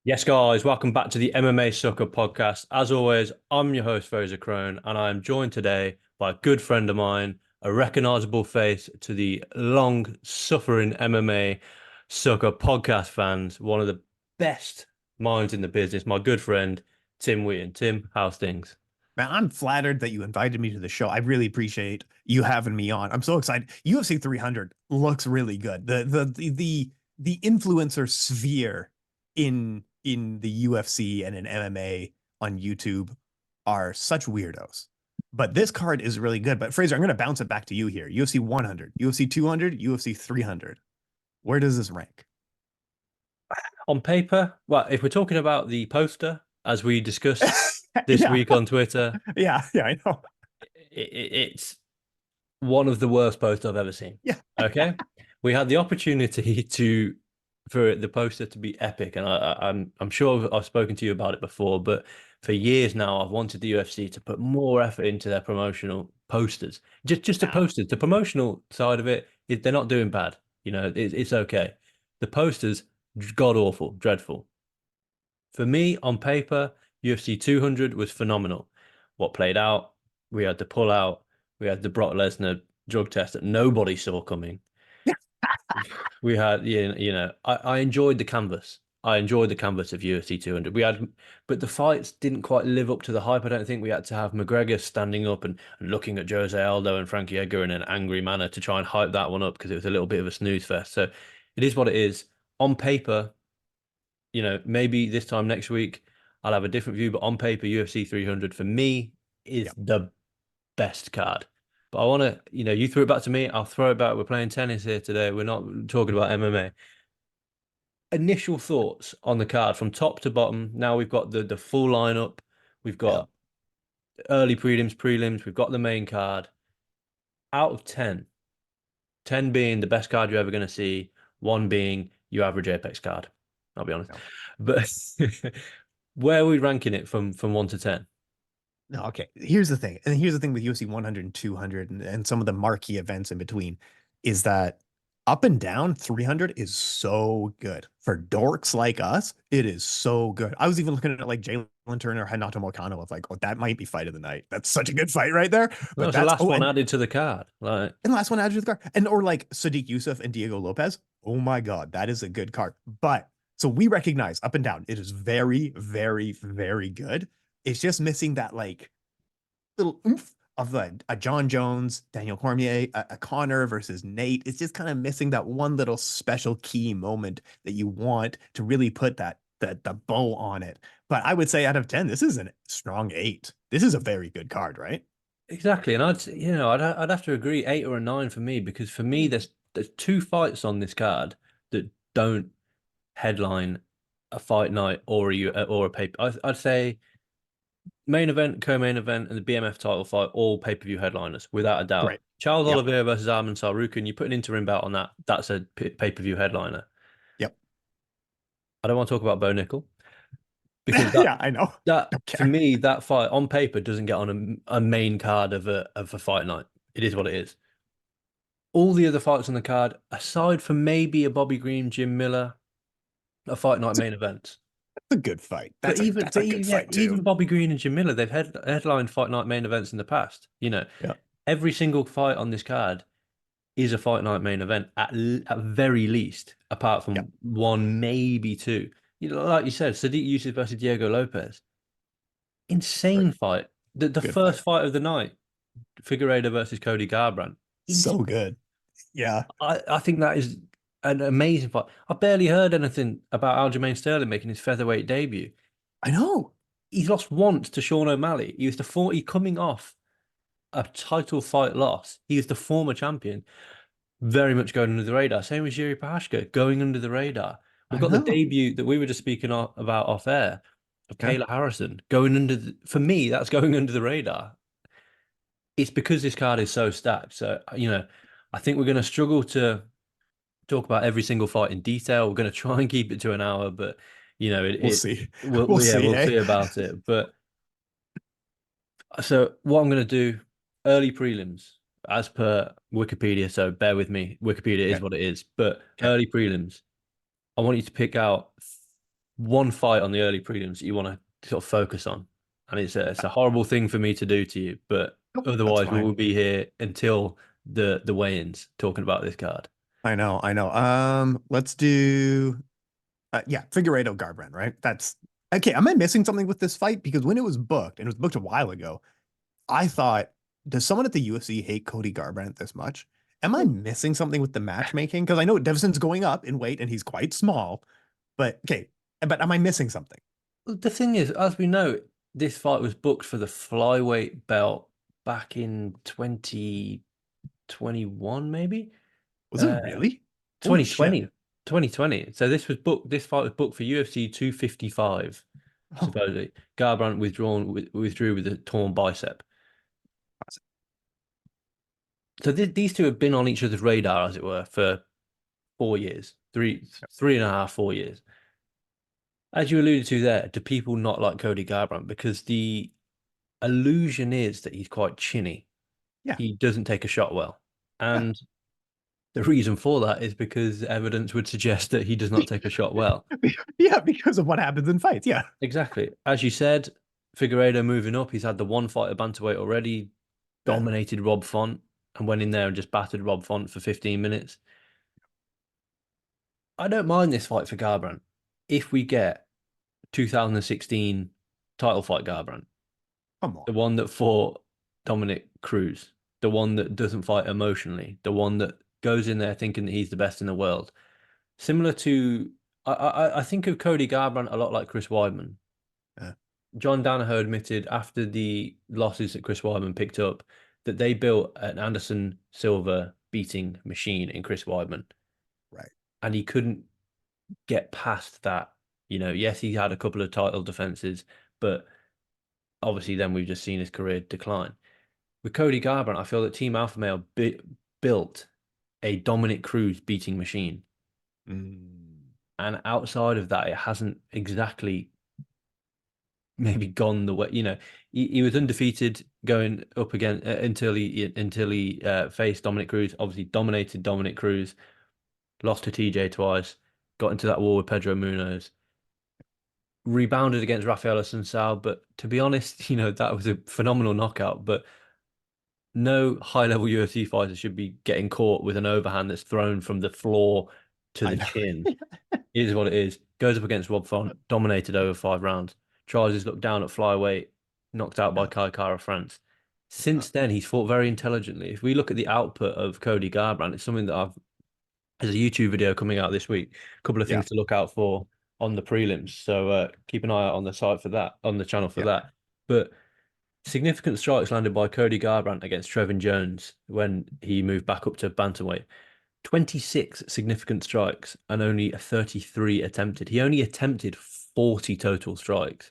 Yes, guys, welcome back to the MMA Sucker podcast. As always, I'm your host, Frazer Krohn, and I am joined today by a good friend of mine, a recognizable face to the long-suffering MMA Sucker podcast fans, one of the best minds in the business, my good friend, Tim Wheaton. Tim, how's things? Man, I'm flattered that you invited me to the show. I really appreciate you having me on. I'm so excited. UFC 300 looks really good. The influencer sphere in the UFC and in MMA on YouTube are such weirdos. But this card is really good. But Fraser, I'm going to bounce it back to you here. UFC 100, UFC 200, UFC 300. Where does this rank? On paper, well, if we're talking about the poster, as we discussed this Yeah, week on Twitter, yeah, I know. it's one of the worst posts I've ever seen. Yeah, Okay, we had the opportunity to for the poster to be epic, and I'm sure I've spoken to you about it before, but for years now I've wanted the UFC to put more effort into their promotional posters. Just the yeah, posters, the promotional side of it, they're not doing bad. It's okay. The posters, god awful, dreadful. For me, on paper, UFC 200 was phenomenal. What played out, we had the pull out, we had the Brock Lesnar drug test that nobody saw coming. We had, I enjoyed the canvas. I enjoyed the canvas of UFC 200. But the fights didn't quite live up to the hype. I don't think we had to have McGregor standing up and looking at Jose Aldo and Frankie Edgar in an angry manner to try and hype that one up because it was a little bit of a snooze fest. So it is what it is. On paper, maybe this time next week I'll have a different view, but on paper, UFC 300 for me is yeah. the best card. But I want to, you threw it back to me. I'll throw it back. We're playing tennis here today. We're not talking about MMA. Initial thoughts on the card from top to bottom. Now we've got the full lineup. We've Yeah. got early prelims, prelims. We've got the main card. Out of 10, 10 being the best card you're ever going to see, one being your average Apex card. I'll be honest. No. But where are we ranking it from 1 to 10? No, okay. Here's the thing. And here's the thing with UFC 100 and 200 and some of the marquee events in between is that up and down 300 is so good. For dorks like us, it is so good. I was even looking at like Jalen Turner, Renato Moicano of like, oh, that might be fight of the night. That's such a good fight right there. That But was the that's, last oh, one added to the card. Like, and last one added to the card. And or like Sadiq Youssef and Diego Lopez. Oh my God, that is a good card. But so we recognize up and down, it is very, very, very good. It's just missing that like little oomph of a John Jones, Daniel Cormier, a Connor versus Nate. It's just kind of missing that one little special key moment that you want to really put the bow on it. But I would say out of 10, this is a strong 8. This is a very good card, right? exactly. And I'd have to agree 8 or a 9 for me because for me, there's two fights on this card that don't headline a fight night or a paper. I'd say main event, co-main event, and the BMF title fight, all pay-per-view headliners, without a doubt. Great. Charles Yep. Oliveira versus Arman Tsarukyan, you put an interim bout on that, that's a pay-per-view headliner. Yep. I don't want to talk about Bo Nickel because that Yeah, I know. that Don't for care. me, that fight on paper doesn't get on a main card of a fight night. It is what it is. All the other fights on the card, aside from maybe a Bobby Green, Jim Miller, a fight night It's a, main event. it's a good fight. But even, That's a good yeah, fight too. even Bobby Green and Jim Miller, they've headlined fight night main events in the past. Yeah. Every single fight on this card is a fight night main event at very least, apart Yep. from one, maybe two. Like you said, Sadiq Yusuf versus Diego Lopez, Great. insane fight. The Good fight. first fight of the night, Figueiredo versus Cody Garbrandt. So good. Yeah. I think that is an amazing fight. I barely heard anything about Aljamain Sterling making his featherweight debut. I know. He's lost once to Sean O'Malley. He was the 40 coming off a title fight loss. He is the former champion, very much going under the radar. Same as Yuri Prochazka, going under the radar. We've I got the know. debut that we were just speaking about off air of Yeah. Kayla Harrison going for me, that's going under the radar. It's because this card is so stacked. So, I think we're going to struggle to talk about every single fight in detail. We're going to try and keep it to an hour, but We'll see. We'll yeah, see, we'll hey? see about it. But so what I'm going to do, early prelims, as per Wikipedia. So bear with me. Wikipedia is Okay. what it is. But Okay. early prelims, I want you to pick out one fight on the early prelims that you want to sort of focus on, and it's a horrible thing for me to do to you, but Nope, that's otherwise we fine. will be here until the weigh-ins talking about this card. I know, I know. Let's do yeah, Figueiredo Garbrandt, right? That's okay. Am I missing something with this fight? Because when it was booked, and it was booked a while ago, I thought, does someone at the UFC hate Cody Garbrandt this much? Am I missing something with the matchmaking? Because I know Devson's going up in weight and he's quite small, but okay, but am I missing something? The thing is, as we know, this fight was booked for the flyweight belt back in 2021, maybe Was it uh really? Holy shit. 2020. 2020. So this fight was booked for UFC 255, Oh, supposedly. Garbrandt withdrew with a torn bicep. So these two have been on each other's radar, as it were, for 4 years, three and a half, 4 years. As you alluded to there, do people not like Cody Garbrandt? Because the illusion is that he's quite chinny. yeah. He doesn't take a shot well. Yeah. And the reason for that is because evidence would suggest that he does not take a shot well. Yeah, because of what happens in fights. Yeah. Exactly. As you said, Figueiredo moving up, he's had the one fight at bantamweight already, Yeah. dominated Rob Font, and went in there and just battered Rob Font for 15 minutes. I don't mind this fight for Garbrandt if we get 2016 title fight Garbrandt, Come on. the one that fought Dominic Cruz, the one that doesn't fight emotionally, the one that goes in there thinking that he's the best in the world. Similar to, I think of Cody Garbrandt a lot like Chris Weidman. Yeah. John Danaher admitted after the losses that Chris Weidman picked up that they built an Anderson Silva beating machine in Chris Weidman, Right. and he couldn't get past that. Yes, he had a couple of title defenses, but obviously then we've just seen his career decline. With Cody Garbrandt, I feel that Team Alpha Male built a Dominic Cruz beating machine. Mm. And outside of that, it hasn't exactly maybe gone the way. He was undefeated going up again until he faced Dominic Cruz. Obviously, dominated Dominic Cruz, lost to TJ twice, got into that war with Pedro Munoz, rebounded against Rafael Assunção. But to be honest, that was a phenomenal knockout. But no high-level UFC fighter should be getting caught with an overhand that's thrown from the floor to I the know. chin. It is what it is. Goes up against Rob Font, dominated over 5 rounds. Tries his luck down at flyweight, knocked out by Yeah. Kai Kara France. Uh, Since then, he's fought very intelligently. If we look at the output of Cody Garbrandt, it's something that there's a YouTube video coming out this week. A couple of yeah. things to look out for on the prelims. So keep an eye out on the site for that, on the channel for Yeah. that. But significant strikes landed by Cody Garbrandt against Trevin Jones when he moved back up to bantamweight. 26 significant strikes and only 33 attempted. He only attempted 40 total strikes.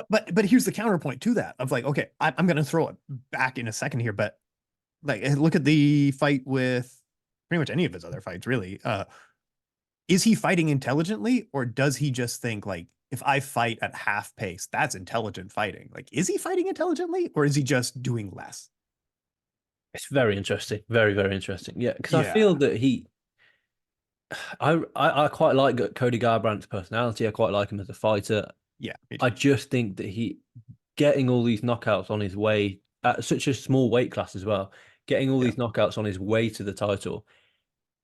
But here's the counterpoint to that of like, okay, I'm gonna throw it back in a second here, but like look at the fight with pretty much any of his other fights, really. Is he fighting intelligently, or does he just think like, if I fight at half pace, that's intelligent fighting? Like, is he fighting intelligently, or is he just doing less? It's very interesting. Very, very interesting. Yeah, because I Yeah. feel that I quite like Cody Garbrandt's personality. I quite like him as a fighter. Yeah, me I too. just think that he getting all these knockouts on his way at such a small weight class as well, getting all Yeah. these knockouts on his way to the title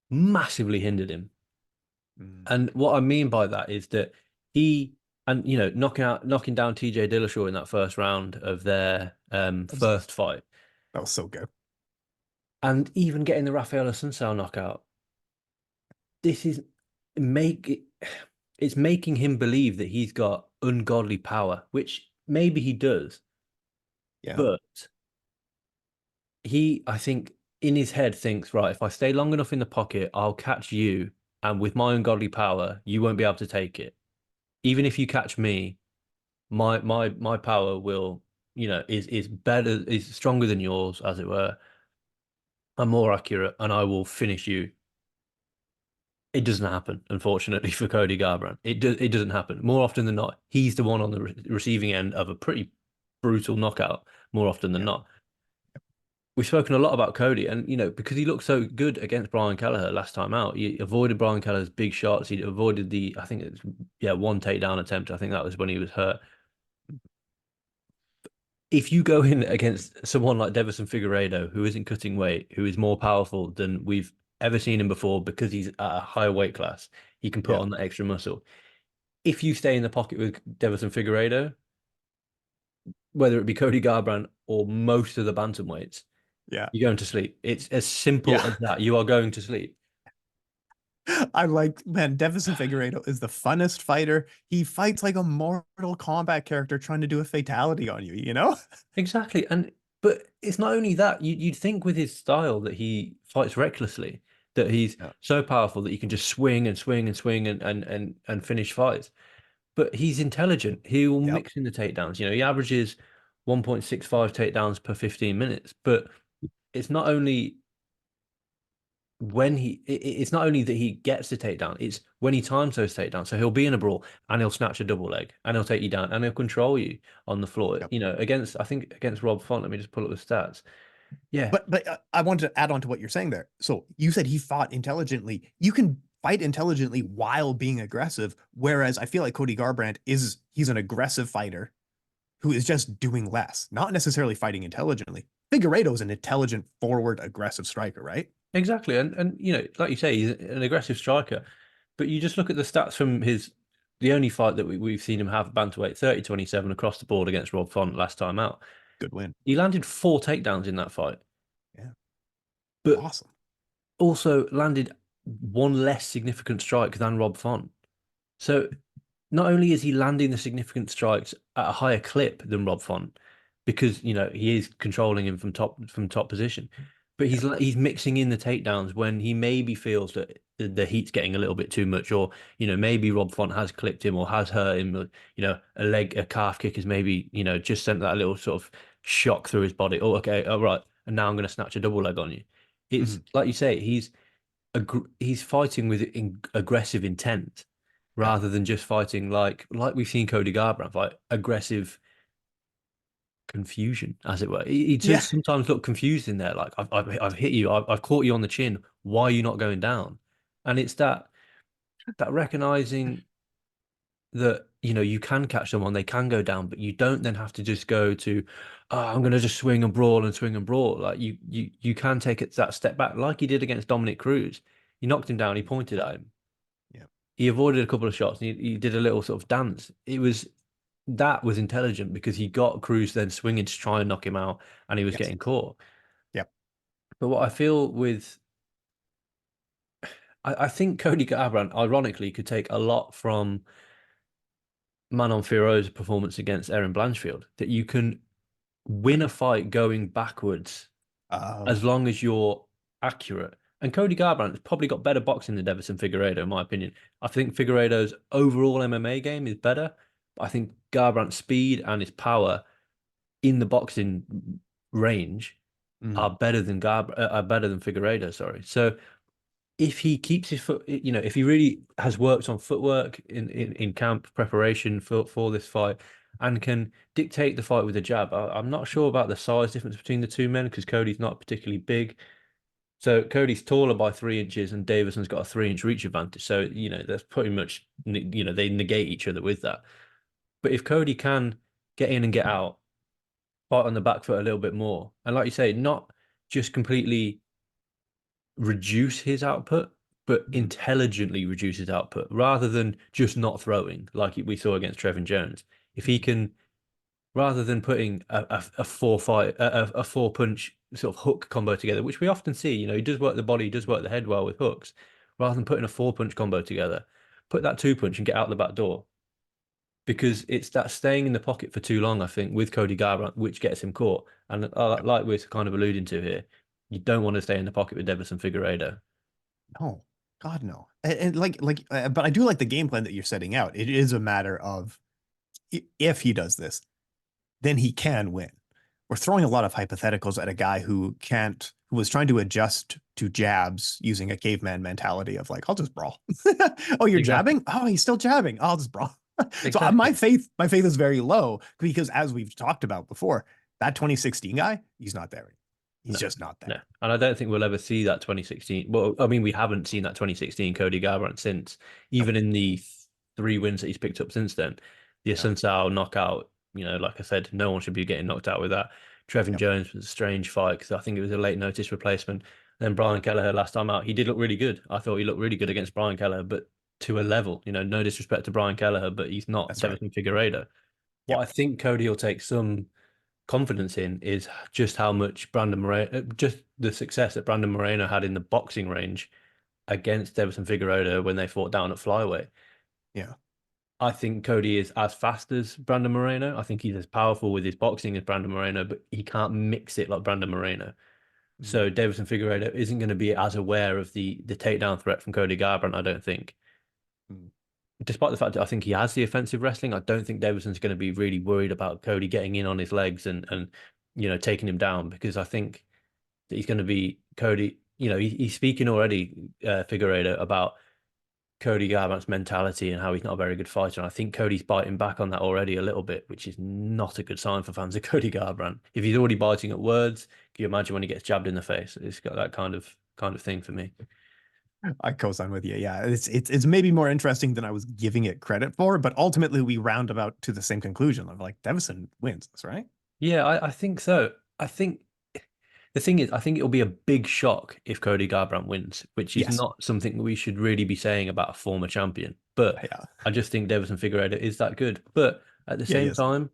massively hindered him. Mm. And what I mean by that is that he and knocking down TJ Dillashaw in that first round of their first fight, That was so good. and even getting the Rafael Assunção knockout. This is make it's making him believe that he's got ungodly power, which maybe he does, Yeah. but I think, in his head thinks, right, if I stay long enough in the pocket, I'll catch you, and with my ungodly power, you won't be able to take it. Even if you catch me, my power will, is better, is stronger than yours, as it were. I'm more accurate, and I will finish you. It doesn't happen, unfortunately, for Cody Garbrandt. It doesn't happen. More often than not, he's the one on the receiving end of a pretty brutal knockout. More often than Yeah. not. we've spoken a lot about Cody, and because he looked so good against Brian Kelleher last time out, he avoided Brian Kelleher's big shots. He avoided I think it's one takedown attempt. I think that was when he was hurt. If you go in against someone like Devison Figueiredo, who isn't cutting weight, who is more powerful than we've ever seen him before because he's at a higher weight class, he can put Yeah. on that extra muscle. If you stay in the pocket with Devison Figueiredo, whether it be Cody Garbrandt or most of the bantamweights, Yeah. you're going to sleep. It's as simple Yeah. as that. You are going to sleep. I like, man, Devison Figueiredo is the funnest fighter. He fights like a Mortal Kombat character trying to do a fatality on you, you know? Exactly. But it's not only that, you'd think with his style that he fights recklessly, that he's Yeah. so powerful that he can just swing and swing and swing and finish fights. But he's intelligent. He will Yep. mix in the takedowns. He averages 1.65 takedowns per 15 minutes. But it's not only it's not only that he gets the takedown, it's when he times those takedowns. So he'll be in a brawl and he'll snatch a double leg and he'll take you down and he'll control you on the floor. Yep. I think against Rob Font, let me just pull up the stats. Yeah, But I wanted to add on to what you're saying there. So you said he fought intelligently. You can fight intelligently while being aggressive, whereas I feel like Cody Garbrandt he's an aggressive fighter who is just doing less, not necessarily fighting intelligently. Figueiredo's an intelligent, forward, aggressive striker, right? exactly. And like you say, he's an aggressive striker. But you just look at the stats from the only fight that we've seen him have bantamweight 30-27 across the board against Rob Font last time out. Good win. He landed 4 takedowns in that fight, Yeah. but Awesome. also landed one less significant strike than Rob Font. So not only is he landing the significant strikes at a higher clip than Rob Font, because he is controlling him from top position, but Yeah. he's mixing in the takedowns when he maybe feels that the heat's getting a little bit too much, or maybe Rob Font has clipped him or has hurt him. A calf kick has maybe just sent that little sort of shock through his body. Oh, okay, all right, and now I'm going to snatch a double leg on you. It's Mhm. like you say, he's fighting with aggressive intent Yeah. rather than just fighting like we've seen Cody Garbrandt fight, aggressive confusion, as it were. He Yeah. just sometimes look confused in there, like I've hit you, I've caught you on the chin. Why are you not going down? And it's that recognizing that you can catch someone, they can go down, but you don't then have to just go to, oh, I'm going to just swing and brawl and swing and brawl. Like you can take it that step back, like he did against Dominic Cruz. He knocked him down, he pointed at him, Yeah. he avoided a couple of shots, and he did a little sort of dance. That was intelligent because he got Cruz then swinging to try and knock him out, and he was Yes. getting caught. Yep. But what I feel with, I think Cody Garbrandt, ironically, could take a lot from Manon Fiorot's performance against Erin Blanchfield. That you can win a fight going backwards as Oh. long as you're accurate. And Cody Garbrandt's probably got better boxing than Devison Figueiredo, in my opinion. I think Figueiredo's overall MMA game is better. But I think Garbrandt's speed and his power in the boxing range Mhm. are better than Figueiredo. Sorry. So if he keeps his foot, if he really has worked on footwork in camp preparation for this fight and can dictate the fight with a jab, I'm not sure about the size difference between the two men because Cody's not particularly big. So Cody's taller by 3 inches and Davison's got a 3 inch reach advantage. So, that's pretty much, they negate each other with that. But if Cody can get in and get out, fight on the back foot a little bit more, and like you say, not just completely reduce his output, but Mhm. intelligently reduce his output rather than just not throwing like we saw against Trevin Jones. If he can, rather than putting a four punch sort of hook combo together, which we often see, he does work the body, he does work the head well with hooks, rather than putting a 4 punch combo together, put that 2 punch and get out the back door. Because it's that staying in the pocket for too long, I think, with Cody Garbrandt, which gets him caught. And Yep. like we're kind of alluding to here, you don't want to stay in the pocket with Devison Figueiredo. No. God, no. And but I do like the game plan that you're setting out. It is a matter of if he does this, then he can win. We're throwing a lot of hypotheticals at a guy who was trying to adjust to jabs using a caveman mentality of like, I'll just brawl. Oh, you're Exactly. jabbing? Oh, he's still jabbing. I'll just brawl. So Exactly. my faith is very low because as we've talked about before, that 2016 guy, he's not there. He's No, just not no. there. And I don't think we'll ever see that 2016. Well, I mean, we haven't seen that 2016 Cody Garbrandt since, Nope. even in the 3 wins that he's picked up since then. The Yep. Assunção knockout, like I said, no one should be getting knocked out with that. Trevin Yep. Jones was a strange fight because I think it was a late notice replacement. Then Brian Kelleher last time out, he did look really good. I thought he looked really good against Brian Kelleher, but to a level, no disrespect to Brian Kelleher, but he's not That's right. Devin Figueiredo. What Yep. I think Cody will take some confidence in is just how much Brandon Moreno, just the success that Brandon Moreno had in the boxing range against Davison Figueiredo when they fought down at flyweight. Yeah. I think Cody is as fast as Brandon Moreno. I think he's as powerful with his boxing as Brandon Moreno, but he can't mix it like Brandon Moreno. Mm. So Davison Figueiredo isn't going to be as aware of the takedown threat from Cody Garbrandt, I don't think. Mm. Despite the fact that I think he has the offensive wrestling, I don't think Davidson's going to be really worried about Cody getting in on his legs and taking him down, because I think that he's going to be Cody. He's speaking already, Figueiredo, about Cody Garbrandt's mentality and how he's not a very good fighter. And I think Cody's biting back on that already a little bit, which is not a good sign for fans of Cody Garbrandt. If he's already biting at words, can you imagine when he gets jabbed in the face? It's got that kind of thing for me. I co-sign with you. Yeah, it's maybe more interesting than I was giving it credit for, but ultimately we round about to the same conclusion of like Devison wins this, right? Yeah, I think so. I think the thing is, I think it'll be a big shock if Cody Garbrandt wins, which is Yes. not something we should really be saying about a former champion. But Yeah. I just think Davison Figueiredo is that good. But at the Yeah, same yes. time,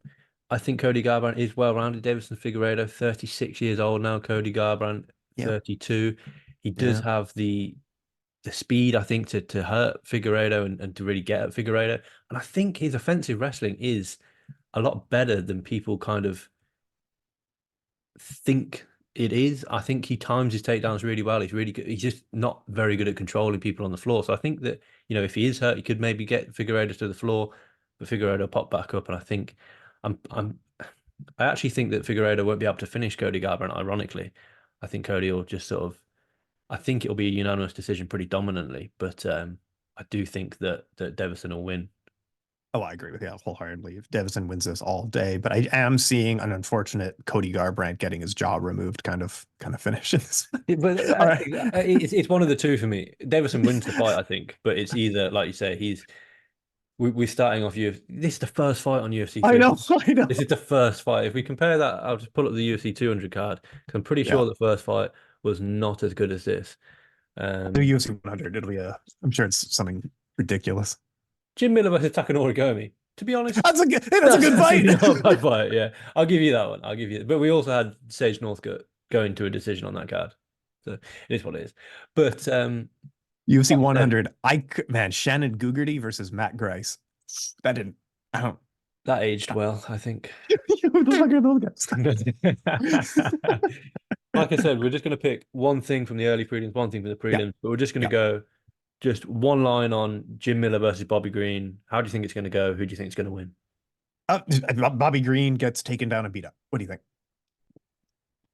I think Cody Garbrandt is well-rounded. Davison Figueiredo, 36 years old now. Cody Garbrandt, Yeah. 32. He does Yeah. have the speed, I think, to hurt Figueiredo and to really get at Figueiredo. And I think his offensive wrestling is a lot better than people kind of think it is. I think he times his takedowns really well. He's really good. He's just not very good at controlling people on the floor. So I think that, if he is hurt, he could maybe get Figueiredo to the floor, but Figueiredo pop back up. And I think I actually think that Figueiredo won't be able to finish Cody Garbrandt, ironically. I think Cody will just sort of, I think it'll be a unanimous decision pretty dominantly, but I do think that Davison will win. Oh, I agree with you wholeheartedly. If Devison wins this all day, but I am seeing an unfortunate Cody Garbrandt getting his jaw removed kind of finish in this. But All right. it's one of the two for me. Davison wins the fight, I think, but it's either, like you say, we're starting off UFC. This is the first fight on UFC I 300. know, I know. This is the first fight. If we compare that, I'll just pull up the UFC 200 card, because I'm pretty Yeah. sure the first fight was not as good as this. The Um, UFC 100, it'll be I'm sure it's something ridiculous. Jim Miller versus Takanori Gomi. To be honest, That's a that's, good that's fight. not a bad fight. Yeah, I'll give you that one. I'll give you. But we also had Sage Northcutt going to a decision on that card, so it is what it is. But UFC like I said, 100. Man, Shannon Gugarty versus Matt Grice. That didn't. I don't. that aged well, I think. Who the fuck are those guys? Like I said, we're just going to pick one thing from the early prelims, one thing from the Yeah, prelims, but we're just going to yeah. go just one line on Jim Miller versus Bobby Green. How do you think it's going to go? Who do you think is going to win? Bobby Green gets taken down and beat up. What do you think?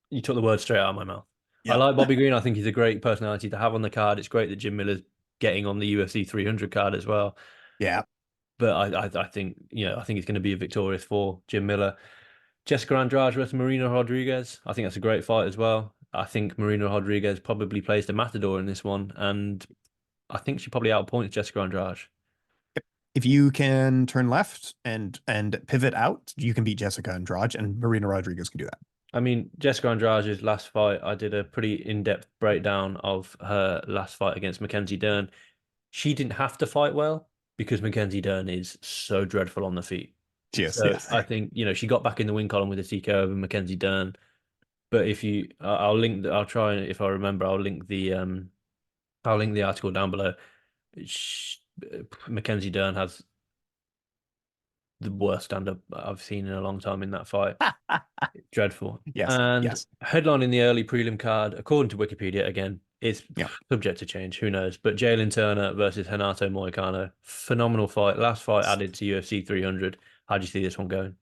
You took the words straight out of my mouth. I Yeah, like Bobby Green. I think he's a great personality to have on the card. It's great that Jim Miller's getting on the UFC 300 card as well. yeah. But I think, I think it's going to be a victorious for Jim Miller. Jessica Andrade versus Marina Rodriguez. I think that's a great fight as well. I think Marina Rodriguez probably plays the matador in this one, and I think she probably outpoints Jessica Andrade. If you can turn left and pivot out, you can beat Jessica Andrade, and Marina Rodriguez can do that. I mean, Jessica Andrade's last fight, I did a pretty in-depth breakdown of her last fight against Mackenzie Dern. She didn't have to fight well because Mackenzie Dern is so dreadful on the feet. Yes, So yes. I think, she got back in the win column with a TKO over Mackenzie Dern. But if you, I'll link, I'll try, if I remember, I'll link the article down below. Mackenzie Dern has the worst stand-up I've seen in a long time in that fight. Dreadful. Yes, And yes. headline in the early prelim card, according to Wikipedia, again, it's Yeah. subject to change. Who knows? But Jalen Turner versus Renato Moicano, phenomenal fight. Last fight added to UFC 300. How do you see this one going?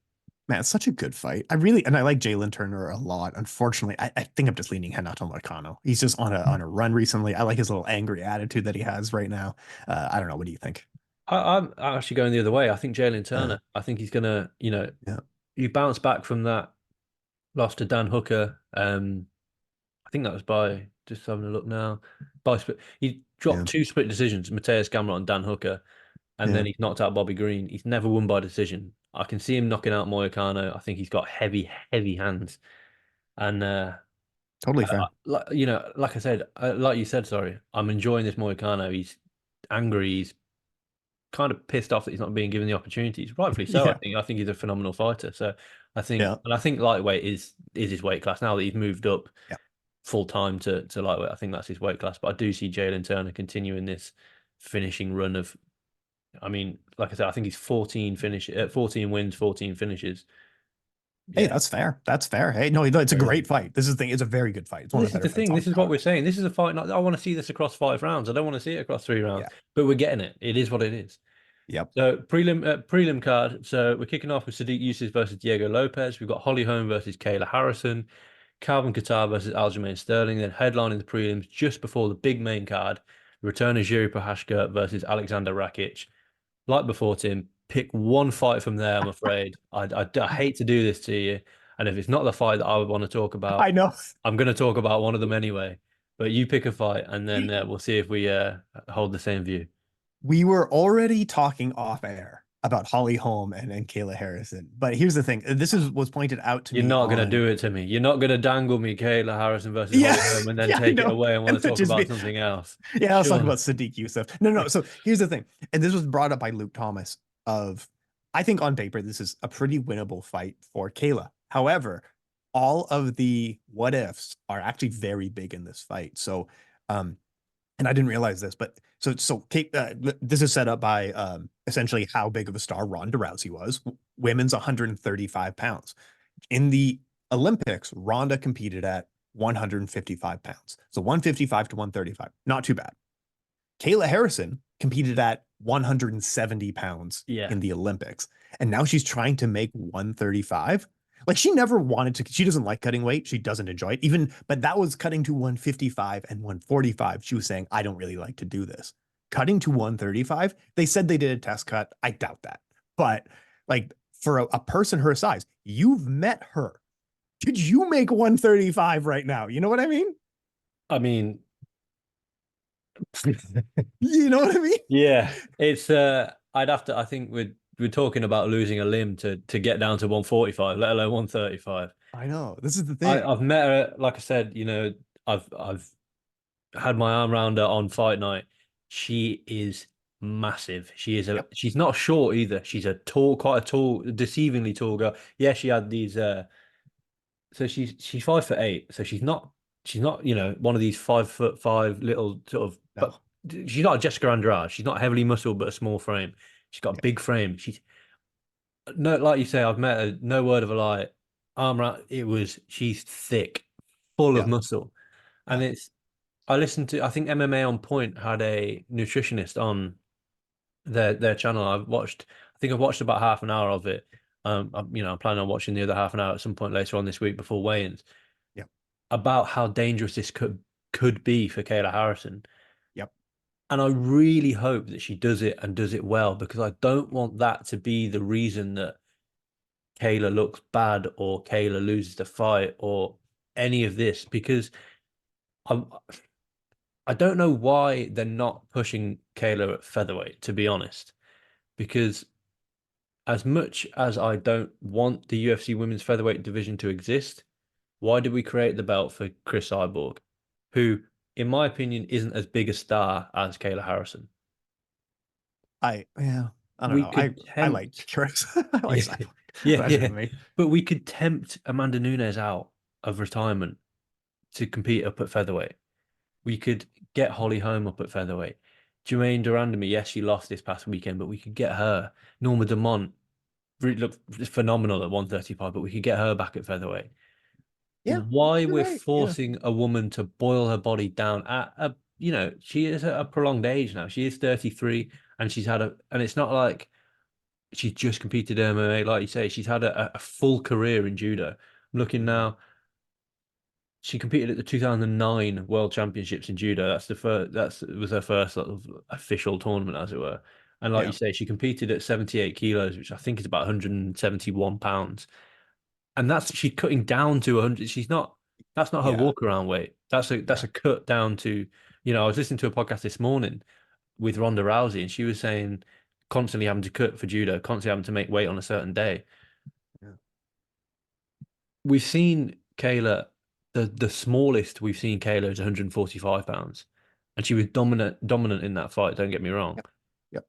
Man, it's such a good fight. And I like Jalen Turner a lot. Unfortunately, I think I'm just leaning Renato Moicano. He's just on a run recently. I like his little angry attitude that he has right now. I don't know. What do you think? I'm actually going the other way. I think Jalen Uh, Turner. I think he's gonna, yeah. you bounce back from that loss to Dan Hooker. think that was by just having a look now. By split, he Yeah, dropped two split decisions, Mateus Gamrot and Dan Hooker, and yeah, then he's knocked out Bobby Green. He's never won by decision. I can see him knocking out Moicano. I think he's got heavy, heavy hands, and totally fair. like I said, like you said, sorry, I'm enjoying this Moicano. He's angry. He's kind of pissed off that he's not being given the opportunities. Rightfully so, I Yeah, think. I think he's a phenomenal fighter. So yeah, I think lightweight is his weight class now that he's moved up yeah. full time to lightweight. I think that's his weight class. But I do see Jalen Turner continuing this finishing run of. I mean, like I said, I think he's 14 wins, 14 finishes. Hey, Yeah. that's fair. That's fair. Hey, no, it's a great fight. This is the thing. It's a very good fight. It's one of This the is better the fights thing. on This is what card. we're saying. This is a fight. I want to see this across 5 rounds. I don't want to see it across 3 rounds. Yeah. But we're getting it. It is what it is. Yep. So prelim card. So we're kicking off with Sadiq Youssef versus Diego Lopez. We've got Holly Holm versus Kayla Harrison, Calvin Kattar versus Aljamain Sterling. Then headlining the prelims just before the big main card, return of Jiri Prochazka versus Alexander Rakic. Like before, Tim, pick one fight from there. I'm afraid. I hate to do this to you, and if it's not the fight that I would want to talk about, I know. I'm going to talk about one of them anyway. But you pick a fight, and then we'll see if we hold the same view. We were already talking off air about Holly Holm and Kayla Harrison. But here's the thing. This is was pointed out to You're me not going to on do it to me. You're not going to dangle me Kayla Harrison versus Yeah, Holly Holm and then yeah, I take it know. away and want And to then talk just about be something else. Yeah, let's talk Sure. about Sadiq Youssef. No. So here's the thing. And this was brought up by Luke Thomas of I think on paper this is a pretty winnable fight for Kayla. However, all of the what ifs are actually very big in this fight. So and I didn't realize this, but Kate, this is set up by essentially how big of a star Ronda Rousey was. Women's 135 pounds. In the Olympics, Ronda competed at 155 pounds. So 155 to 135, not too bad. Kayla Harrison competed at 170 pounds Yeah. in the Olympics. And now she's trying to make 135. Like she never wanted to, she doesn't like cutting weight. She doesn't enjoy it. But that was cutting to 155 and 145. She was saying, I don't really like to do this. Cutting to 135, they said they did a test cut. I doubt that. But like for a person her size, you've met her. Could you make 135 right now? You know what I mean? I mean, You know what I mean? yeah, it's I'd have to I think we're talking about losing a limb to get down to 145, let alone 135. I know. This is the thing. I've met her, like I said, I've had my arm around her on fight night. She is massive. Yep. She's not short either. She's quite a tall, deceivingly tall girl. Yeah, she had these so she's 5'8", so she's not one of these 5'5" little sort of, No. but she's not a Jessica Andrade. She's not heavily muscled but a small frame. She's got a Yep. big frame. She's no, like you say, I've met her, no word of a lie. She's thick, full of Yep. muscle. And Yep. I think MMA on Point had a nutritionist on their channel. I think I've watched about half an hour of it. I'm planning on watching the other half an hour at some point later on this week before weigh-ins Yep. about how dangerous this could be for Kayla Harrison. Yep. And I really hope that she does it and does it well, because I don't want that to be the reason that Kayla looks bad or Kayla loses the fight or any of this, because I I don't know why they're not pushing Kayla at featherweight, to be honest, because as much as I don't want the UFC women's featherweight division to exist, why did we create the belt for Chris Cyborg, who, in my opinion, isn't as big a star as Kayla Harrison? Yeah. I don't We know. could I like tempt, Chris. I like yeah, Cyborg. yeah, That's just yeah, me. but we could tempt Amanda Nunes out of retirement to compete up at featherweight. We could get Holly Holm up at featherweight. Jermaine Durandamy, yes, she lost this past weekend, but we could get her. Norma Dumont really looked phenomenal at 135, but we could get her back at featherweight. Yeah. Why You're we're right. Yeah. forcing a woman to boil her body down at she is at a prolonged age now. She is 33, and and it's not like she's just competed in MMA, like you say. She's had a full career in judo. I'm looking Mhm. now. She competed at the 2009 World Championships in judo. That's the first. That was her first sort of official tournament, as it were. And like you Yeah. say, she competed at 78 kilos, which I think is about 171 pounds. And she's cutting down to 100. She's not. That's not her Yeah. walk around weight. That's Yeah. a cut down to, I was listening to a podcast this morning with Ronda Rousey, and she was saying constantly having to cut for judo, constantly having to make weight on a certain day. Yeah. We've seen Kayla, the smallest we've seen Kayla is 145 pounds, and she was dominant in that fight. Don't get me wrong, Yep. Yep.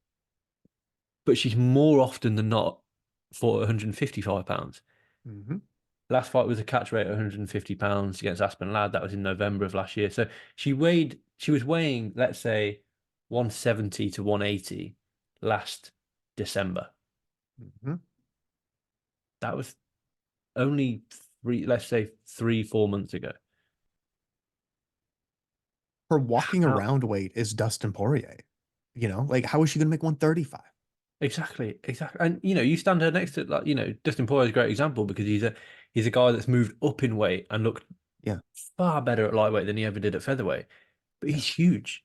but she's more often than not for 155 pounds. Hmm. Last fight was a catch weight at 150 pounds against Aspen Ladd. That was in November of last year. So she was weighing, let's say, 170 to 180 last December. Hmm. That was only let's say 3, 4 months ago. Her walking How, around weight is Dustin Poirier. Like how is she gonna make 135? exactly, exactly. And you stand her next to, like, Dustin Poirier is a great example because he's a guy that's moved up in weight and looked Yeah. far better at lightweight than he ever did at featherweight. But Yeah. he's huge.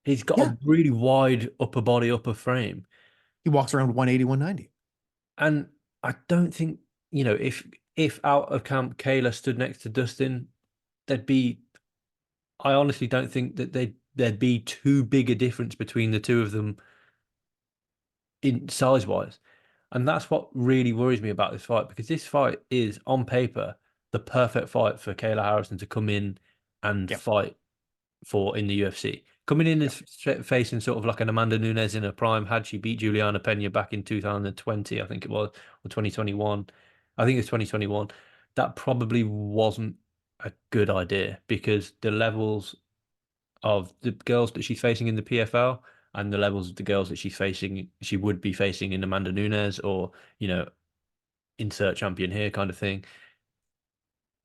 He's got Yeah. a really wide upper body, upper frame. He walks around 180, 190. And I don't think, if out of camp Kayla stood next to Dustin, there'd be I honestly don't think that there'd be too big a difference between the two of them in size wise. And that's what really worries me about this fight, because this fight is on paper the perfect fight for Kayla Harrison to come in and Yep. fight for in the UFC. Coming in Yep. as facing sort of like an Amanda Nunes in her prime, had she beat Juliana Pena back in 2020, I think it was, or 2021. I think it's 2021. That probably wasn't a good idea because the levels of the girls that she's facing in the PFL and the levels of the girls that she would be facing in Amanda Nunes or, insert champion here kind of thing,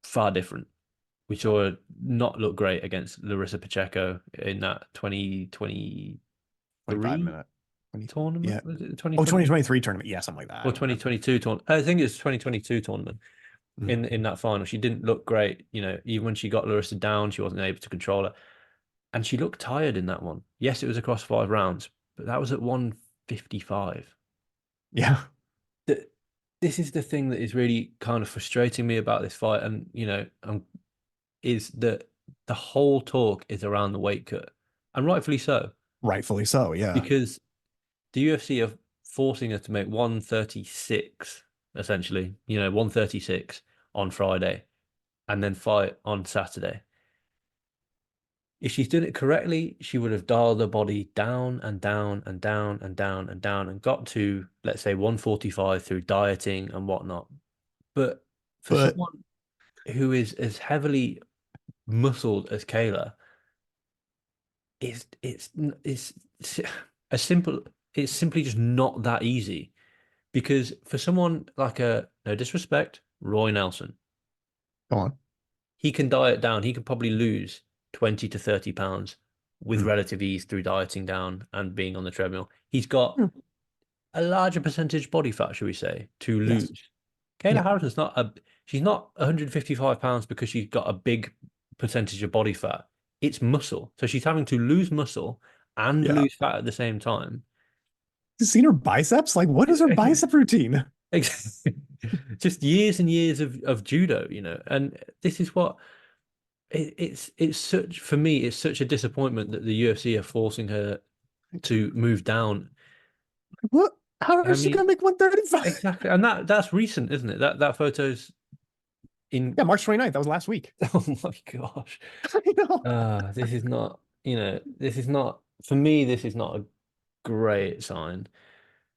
far different. We saw her not look great against Larissa Pacheco in that 2023 25 minute. 20, yeah. tournament. Was it the Oh, 2020 2023 tournament. Yeah, something like that. I or don't remember. 2022 tournament? I think it's 2022 tournament. Mhm. In that final, she didn't look great. Even when she got Larissa down, she wasn't able to control her, and she looked tired in that one. Yes, it was across 5 rounds, but that was at 155. Yeah. That This is the thing that is really kind of frustrating me about this fight, and is that the whole talk is around the weight cut, and rightfully so, Rightfully so. Yeah. because the UFC are forcing her to make 136, essentially, 136 on Friday, and then fight on Saturday. If she's done it correctly, she would have dialed her body down and down and down and down and down and got to, let's say, 145 through dieting and whatnot. But for But someone who is as heavily muscled as Kayla, it's a simple. It's simply just not that easy, because for someone like no disrespect, Roy Nelson, go on. he can diet down. He could probably lose 20 to 30 pounds with Mm. relative ease through dieting down and being on the treadmill. He's got Mm. a larger percentage body fat, should we say, to Yes. lose. Kayla Yeah. Harrison's she's not 155 pounds because she's got a big percentage of body fat. It's muscle. So she's having to lose muscle and Yeah. lose fat at the same time. You seen her biceps? Like, what is her bicep routine? Just years and years of judo, and this is what it's such for me. It's such a disappointment that the UFC are forcing her to move down. What? How I is she mean, gonna make 135? exactly, and that's recent, isn't it? That photo's in. Yeah, March 29th. That was last week. Oh my gosh. I know. This is not, this is not, for me, this is not a great sign,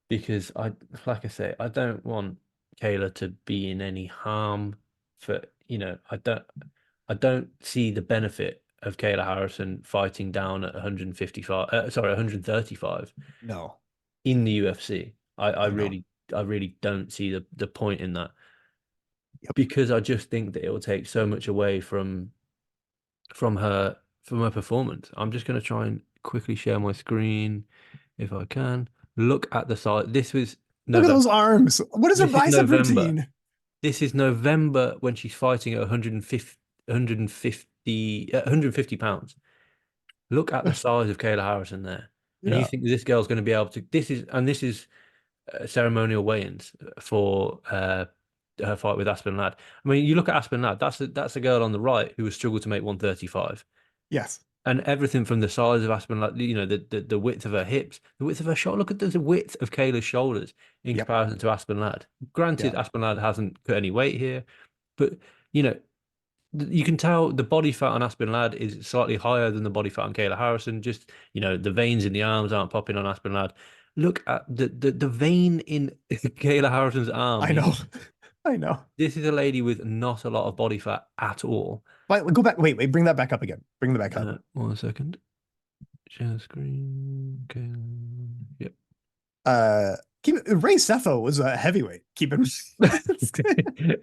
because like I say, I don't want Kayla to be in any harm for, I don't see the benefit of Kayla Harrison fighting down at 155, sorry, 135 No, in the UFC. I know. I really don't see the point in that, Yep. because I just think that it will take so much away from her performance. I'm just going to try and quickly share my screen if I can. Look at the side. This was Look at November. those arms. What is her This is bicep November. routine? This is November when she's fighting at 150 pounds. Look at the size of Kayla Harrison there. And you Yeah. think this girl's going to be able to, this is ceremonial weigh-ins for her fight with Aspen Ladd. I mean, you look at Aspen Ladd. That's a girl on the right who has struggled to make 135. Yes. And everything from the size of Aspen, like the width of her hips, the width of her shoulder. Look at the width of Kayla's shoulders in Yep. comparison to Aspen Ladd. Granted, Yeah. Aspen Ladd hasn't cut any weight here, but you know you can tell the body fat on Aspen Ladd is slightly higher than the body fat on Kayla Harrison. Just the veins in the arms aren't popping on Aspen Ladd. Look at the vein in Kayla Harrison's arm. I know. I know. This is a lady with not a lot of body fat at all. But go back. Wait, bring that back up again. Bring that back up. 1 second. Share screen. Okay. Yep. Ray Cepho was a heavyweight. Keep him.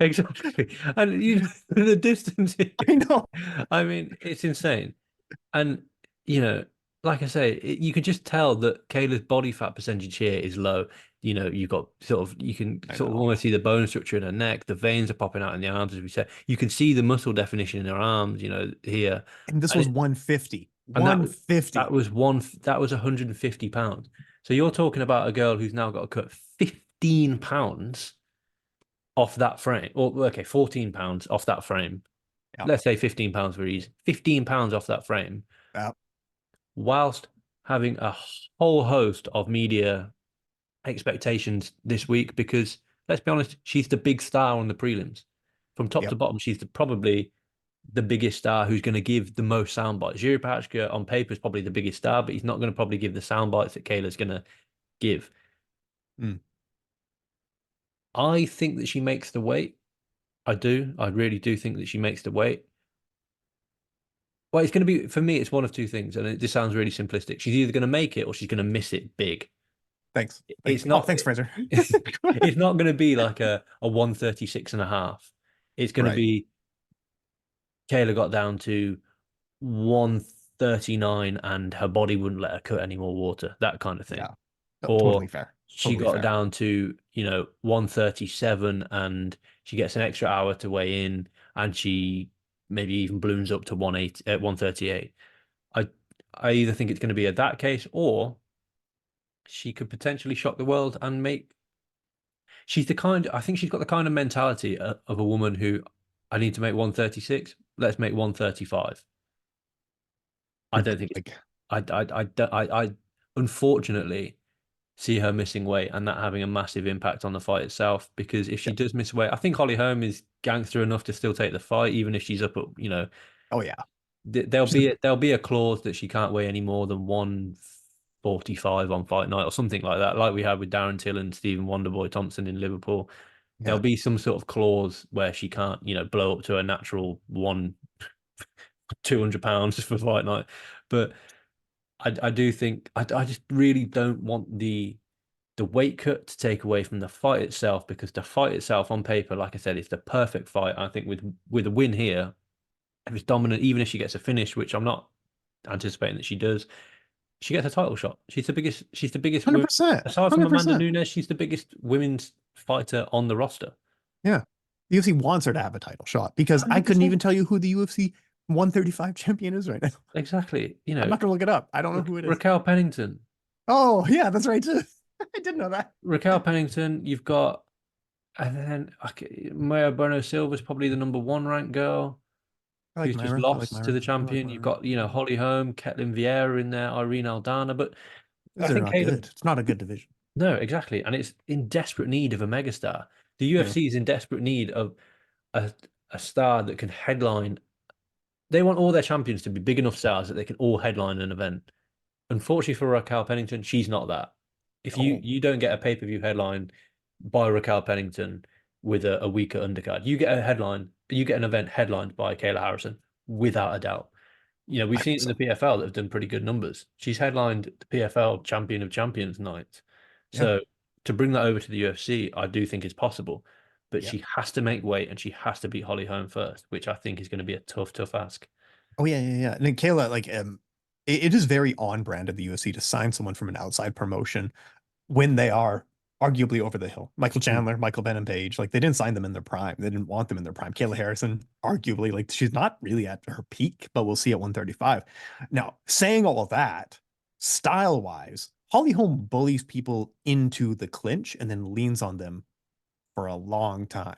Exactly. And the distance. I know. I mean, it's insane. And like I say, you can just tell that Kayla's body fat percentage here is low. You've got you can sort of almost see the bone structure in her neck. The veins are popping out in the arms, as we said. You can see the muscle definition in her arms, here. And this was 150. And 150. That was 150 pounds. So you're talking about a girl who's now got to cut 15 pounds off that frame. Or okay, 14 pounds off that frame. Yeah. Let's say 15 pounds for ease. 15 pounds off that frame. Yeah. Whilst having a whole host of media expectations this week, because let's be honest, she's the big star on the prelims. From top to bottom, she's probably the biggest star who's going to give the most sound bites. Yuri Prochazka on paper is probably the biggest star, but he's not going to probably give the sound bites that Kayla's going to give. I think that she makes the weight. I do. I really do think that she makes the weight. Well, it's going to be, for me, it's one of two things. And this sounds really simplistic. She's either going to make it or she's going to miss it big. Thanks. It's not. Thanks, Frazer. It's not going to be like a 136.5. It's going to be Kayla got down to 139 and her body wouldn't let her cut any more water, that kind of thing. Yeah. Or totally fair. She got down to 137 and she gets an extra hour to weigh in and she maybe even balloons up to 138. I either think it's going to be that case or she could potentially shock the world and make. I think she's got the kind of mentality of a woman who, I need to make 136. Let's make 135. I don't think I unfortunately see her missing weight and that having a massive impact on the fight itself, because if she does miss weight, I think Holly Holm is gangster enough to still take the fight, even if she's up at, oh yeah, there'll be a clause that she can't weigh any more than 145 on fight night or something like that, like we had with Darren Till and Stephen Wonderboy Thompson in Liverpool. There'll be some sort of clause where she can't, blow up to a natural 200 pounds for fight night. But I do think I just really don't want the weight cut to take away from the fight itself, because the fight itself on paper, like I said, it's the perfect fight. I think with a win here, if it's dominant, even if she gets a finish, which I'm not anticipating that she does, she gets a title shot. She's the biggest 100%. Aside from Amanda Nunes, she's the biggest women's fighter on the roster. Yeah. The UFC wants her to have a title shot, because 100%. I couldn't even tell you who the UFC 135 champion is right now. Exactly. I'm not gonna look it up. I don't know who it is. Raquel Pennington. Oh yeah, that's right too. I didn't know that. Raquel Pennington. You've got, and then Maya Bruno Silva's probably the number 1 ranked girl. Who's just lost to the champion. You've got, Holly Holm, Ketlin Vieira in there, Irene Aldana, but I think it's not a good division. No, exactly. And it's in desperate need of a megastar. The UFC is in desperate need of a star that can headline. They want all their champions to be big enough stars that they can all headline an event. Unfortunately for Raquel Pennington, she's not that. If you don't get a pay-per-view headline by Raquel Pennington with a weaker undercard, you get an event headlined by Kayla Harrison without a doubt. We've seen it in the PFL that have done pretty good numbers. She's headlined the PFL Champion of Champions night. So to bring that over to the UFC, I do think is possible. But she has to make weight and she has to beat Holly Holm first, which I think is going to be a tough ask. Oh yeah. And then Kayla, it is very on brand of the UFC to sign someone from an outside promotion when they are arguably over the hill. Michael Chandler, Michael Venom Page, they didn't sign them in their prime. They didn't want them in their prime. Kayla Harrison, arguably, she's not really at her peak, but we'll see at 135. Now, saying all of that, style-wise, Holly Holm bullies people into the clinch and then leans on them for a long time.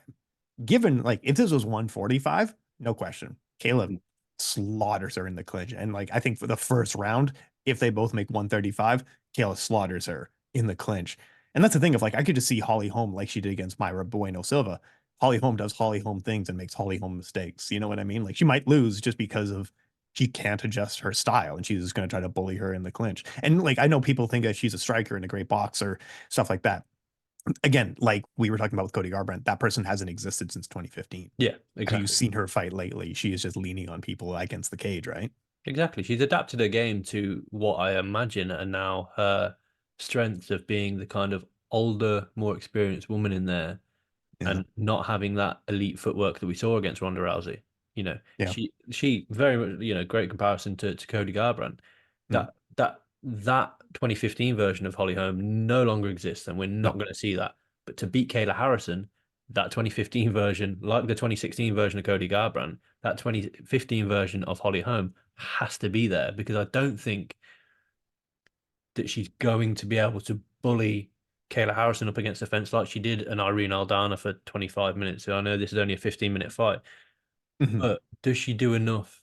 given like if this was 145, no question, Kayla Mhm. slaughters her in the clinch. And like I think for the first round, if they both make 135, Kayla slaughters her in the clinch. And that's the thing of like I could just see Holly Holm like she did against Myra Bueno Silva. Holly Holm does Holly Holm things and makes Holly Holm mistakes. You know what I mean? Like she might lose just because of she can't adjust her style and she's just going to try to bully her in the clinch. And like I know people think that she's a striker and a great boxer, stuff like that. Again, like we were talking about with Cody Garbrandt, that person hasn't existed since 2015. Yeah, Have you exactly. seen her fight lately? She is just leaning on people against the cage, right? Exactly. She's adapted her game to what I imagine are now her strengths of being the kind of older, more experienced woman in there Yeah. and not having that elite footwork that we saw against Ronda Rousey. You know, Yeah. she very much, great comparison to Cody Garbrandt. Mm. That 2015 version of Holly Holm no longer exists, and we're No. not going to see that. But to beat Kayla Harrison, that 2015 version, like the 2016 version of Cody Garbrandt, that 2015 version of Holly Holm has to be there because I don't think that she's going to be able to bully Kayla Harrison up against the fence like she did an Irene Aldana for 25 minutes. So I know this is only a 15-minute fight, Mhm. but does she do enough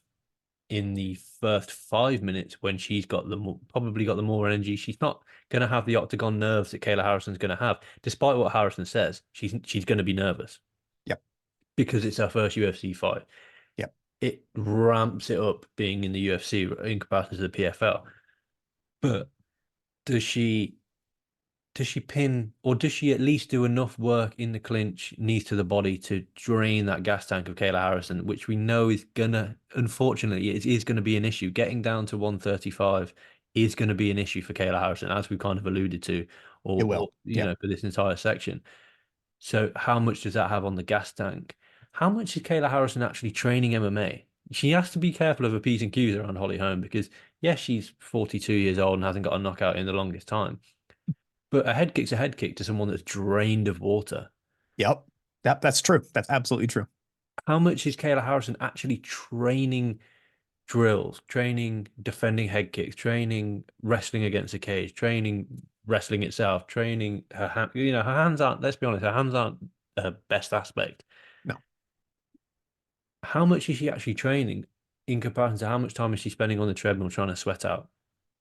in the first 5 minutes when she's got probably got the more energy? She's not going to have the octagon nerves that Kayla Harrison's going to have, despite what Harrison says. She's going to be nervous Yep. because it's her first UFC fight. Yep. It ramps it up being in the UFC in comparison to the PFL. But does she does she pin or does she at least do enough work in the clinch, knees to the body to drain that gas tank of Kayla Harrison, which we know is gonna, unfortunately, it is going to be an issue. Getting down to 135 is going to be an issue for Kayla Harrison, as we kind of alluded to, It or will. Yep. for this entire section. So how much does that have on the gas tank? How much is Kayla Harrison actually training MMA? She has to be careful of her P's and Q's around Holly Holm because, yes, she's 42 years old and hasn't got a knockout in the longest time. But a head kick's a head kick to someone that's drained of water. Yep. That's true. That's absolutely true. How much is Kayla Harrison actually training drills, training defending head kicks, training wrestling against a cage, training wrestling itself, training her hand? Her hands aren't, let's be honest, her hands aren't her best aspect. No. How much is she actually training in comparison to how much time is she spending on the treadmill trying to sweat out?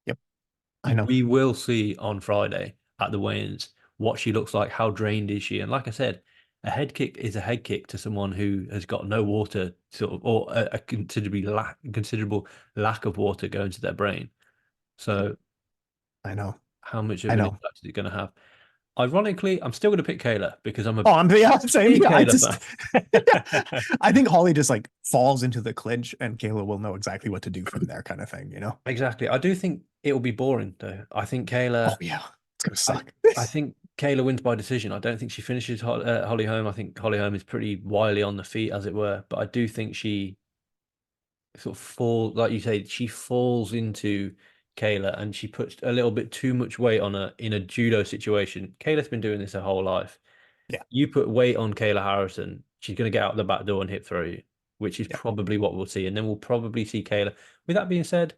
Yep. I know. We will see on Friday at the weigh-ins what she looks like, how drained is she, and like I said, a head kick is a head kick to someone who has got no water, sort of, or a considerable lack of water going to their brain. Yep. So, I know. how much I of an know. impact is it going to have? Ironically, I'm still going to pick Kayla because I'm a Oh, I'm yeah, same. big Yeah, I Kayla just fan. I think Holly just like falls into the clinch and Kayla will know exactly what to do from there, kind of thing, you know? Exactly. I do think it will be boring though. I think Oh Kayla. yeah. It's gonna I suck. I think Kayla wins by decision. I don't think she finishes Holly Holm. I think Holly Holm is pretty wily on the feet, as it were. But I do think she sort of falls, like you say, she falls into Kayla and she puts a little bit too much weight on her in a judo situation. Kayla's been doing this her whole life. Yeah. You put weight on Kayla Harrison, she's going to get out the back door and hip throw you, which is Yeah. probably what we'll see. And then we'll probably see Kayla. With that being said,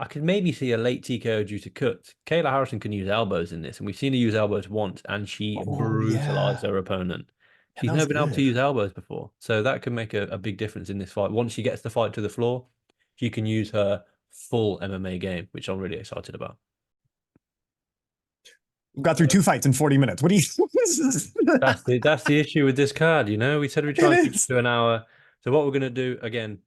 I could maybe see a late TKO due to cuts. Kayla Harrison can use elbows in this, and we've seen her use elbows once, and she Oh brutalized yeah. her opponent. Yeah, She's that was never been able to good. use elbows before, so that could make a big difference in this fight. Once she gets the fight to the floor, she can use her full MMA game, which I'm really excited about. We got through two fights in 40 minutes. What do you That's the issue with this card. We said we'd It try and keep it is. to an hour. So what we're going to do again,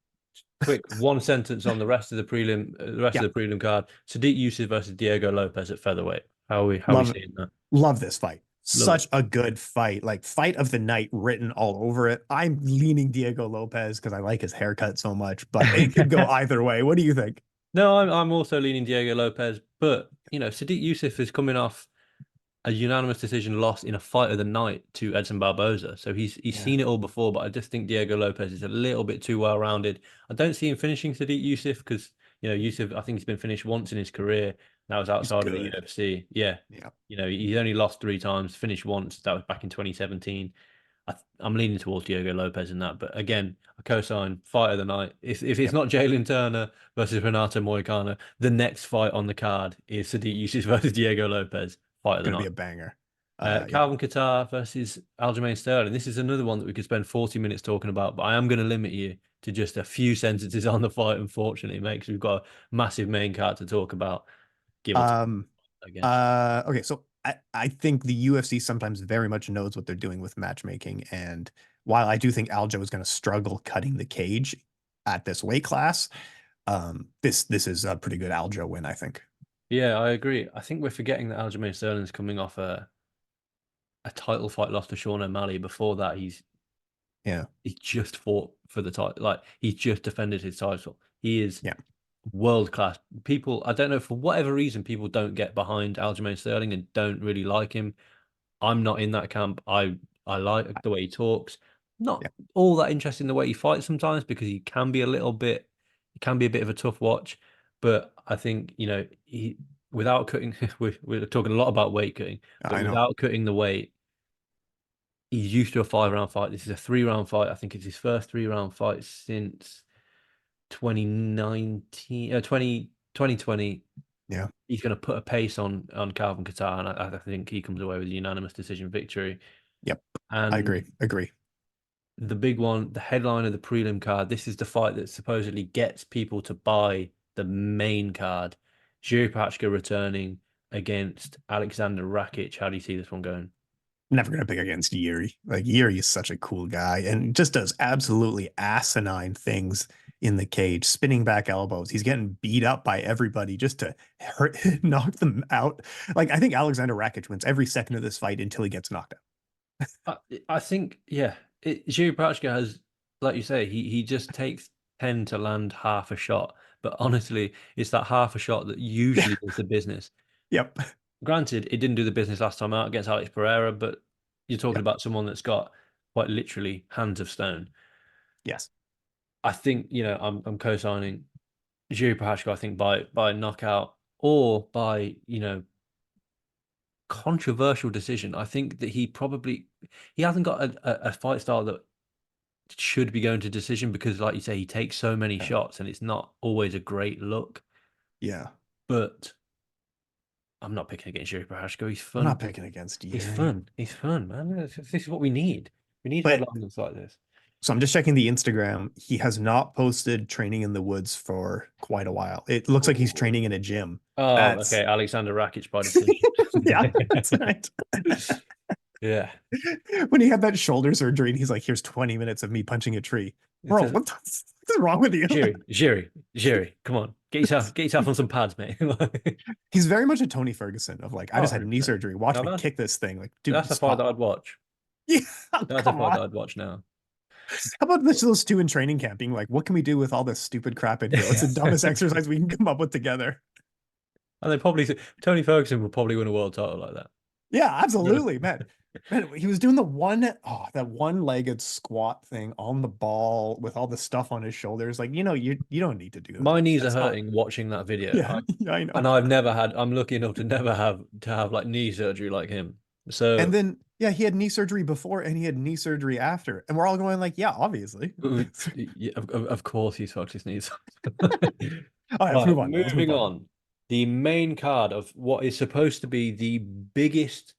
quick one sentence on the rest of the prelim, Yeah. card. Sadiq Yusuf versus Diego Lopez at featherweight. How are we Love seeing that? love this fight. Love it. Such a good fight. Like fight of the night written all over it. I'm leaning Diego Lopez because I like his haircut so much, but it could go either way. What do you think? No, I'm also leaning Diego Lopez, but Sadiq Yusuf is coming off a unanimous decision loss in a fight of the night to Edson Barboza. So he's Yeah, seen it all before, but I just think Diego Lopez is a little bit too well rounded. I don't see him finishing Sadiq Yusuf because Yusuf, I think he's been finished once in his career. That was he's outside of the good. UFC. Yeah. Yeah. He's only lost 3 times, finished once. That was back in 2017. I'm leaning towards Diego Lopez in that, but again, a co-sign fight of the night. If it's Yep. not Jalen Turner versus Renato Moicano, the next fight on the card is Sadiq Yusuf versus Diego Lopez. Fight of the Gonna be night. a banger. Yeah. Calvin Kattar versus Aljamain Sterling. This is another one that we could spend 40 minutes talking about, but I am going to limit you to just a few sentences on the fight, unfortunately, mate, because we've got a massive main card to talk about, give or take, Um, I guess. okay, so I think the UFC sometimes very much knows what they're doing with matchmaking. And while I do think Aljo is going to struggle cutting the cage at this weight class, this is a pretty good Aljo win, I think. Yeah, I agree. I think we're forgetting that Aljamain Sterling's coming off a title fight loss to Sean O'Malley. Before that, Yeah. he just fought for the title. Like he just defended his title. He is Yeah. world class. People, I don't know, for whatever reason, people don't get behind Aljamain Sterling and don't really like him. I'm not in that camp. I like the way he talks. Not Yeah. all that interested in the way he fights sometimes because he can be a little bit, he can be a bit of a tough watch. But I think, he without cutting, we're talking a lot about weight cutting, but I know. without cutting the weight, he's used to a 5 round fight. This is a 3 round fight. I think it's his first 3 round fight since 2019, 2020. Yeah. He's going to put a pace on Calvin Kattar, and I think he comes away with a unanimous decision victory. Yep. I And agree. Agree. the big one, the headline of the prelim card, this is the fight that supposedly gets people to buy the main card. Jiri Pachka returning against Alexander Rakic. How do you see this one going? Never gonna pick against Yuri. Like Yuri is such a cool guy and just does absolutely asinine things in the cage, spinning back elbows. He's getting beat up by everybody just to hurt, knock them out. Like I think Alexander Rakic wins every second of this fight until he gets knocked I think, yeah, Jiri Pachka has, like you say, he just takes 10 to land half a shot. But honestly, it's that half a shot that out. usually does the business. Yep. Granted, it didn't do the business last time out against Alex Pereira, but you're talking Yep. about someone that's got quite literally hands of stone. Yes. I think, I'm co-signing Jiri Prochazka, I think by knockout or by, controversial decision. I think that he hasn't got a fight style that should be going to decision because, like you say, he takes so many Yeah. shots and it's not always a great look. Yeah. But I'm not picking against Jiri Prochazka. He's I'm fun. not picking against He's Yuri. fun. He's fun, man. This is what we need. We need But headliners like this. so I'm just checking the Instagram. He has not posted training in the woods for quite a while. It looks like he's Ooh. training in a gym. Oh, okay. That's Alexander Rakic by decision. yeah, that's right. Yeah. When he had that shoulder surgery and he's like, here's 20 minutes of me punching a tree. It Bro, says, what's wrong with you? Jiri, come on. Get yourself on some pads, mate. He's very much a Tony Ferguson of like, I Oh, just had knee 100%. surgery. Watch Now me kick this thing. Like, dude, that's a fight stop. that I'd watch. Yeah, That's a come fight on. that I'd watch now. How about those two in training camp being like, what can we do with all this stupid crap in here? What's the dumbest exercise we can come up with together? And they probably Tony Ferguson would probably win a world title like that. Yeah, absolutely, man. Man, he was doing that one-legged squat thing on the ball with all the stuff on his shoulders. Like, you don't need to do My that. knees are That's not. hurting watching that video. Yeah, yeah, I know. And I'm lucky enough to never have like knee surgery like him. And So then, yeah, he had knee surgery before and he had knee surgery after. And we're all going like, yeah, obviously. yeah, of course he's fucked his knees. All right, let's Right, move on, man. Let's move moving on. on. The main card of what is supposed to be the biggest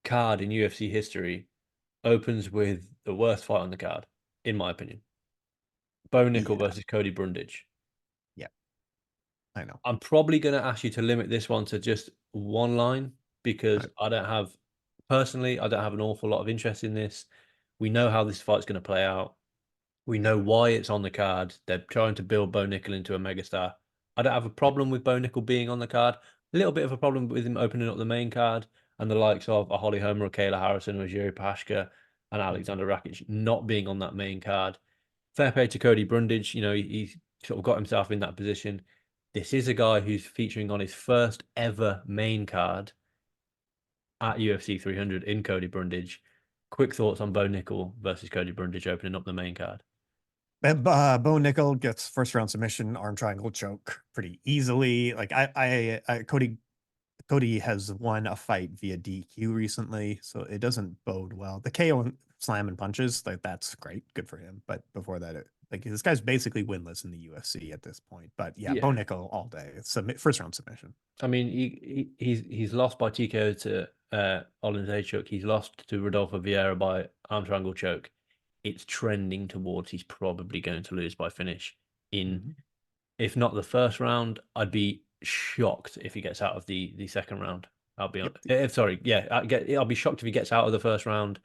card in UFC history opens with the worst fight on the card, in my opinion. Bo Nickel Yeah, versus Cody Brundage. yeah, I know. I'm probably going to ask you to limit this one to just one line because Right. personally, I don't have an awful lot of interest in this. We know how this fight's going to play out. We know why it's on the card. They're trying to build Bo Nickel into a megastar. I don't have a problem with Bo Nickel being on the card. A little bit of a problem with him opening up the main card and the likes of a Holly Holm or Kayla Harrison or Jiri Pashka and Alexander Rakic not being on that main card. Fair play to Cody Brundage. He's sort of got himself in that position. This is a guy who's featuring on his first ever main card at UFC 300 in Cody Brundage. Quick thoughts on Bo Nickel versus Cody Brundage opening up the main card. And, Bo Nickel gets first round submission, arm triangle choke pretty easily. Like Cody has won a fight via DQ recently, so it doesn't bode well. The KO and slam and punches, like that's great, good for him. But before that, like this guy's basically winless in the UFC at this point. But yeah, Yeah. Bo Nickel all day. It's first round submission. I mean, he's lost by TKO to Olin Zaechuk. He's lost to Rodolfo Vieira by arm triangle choke. It's trending towards he's probably going to lose by finish in, Mhm. if not the first round. I'd be shocked if he gets out of the second round. I'll be on. Yep. Sorry, yeah, I'll be shocked if he gets out of the first round,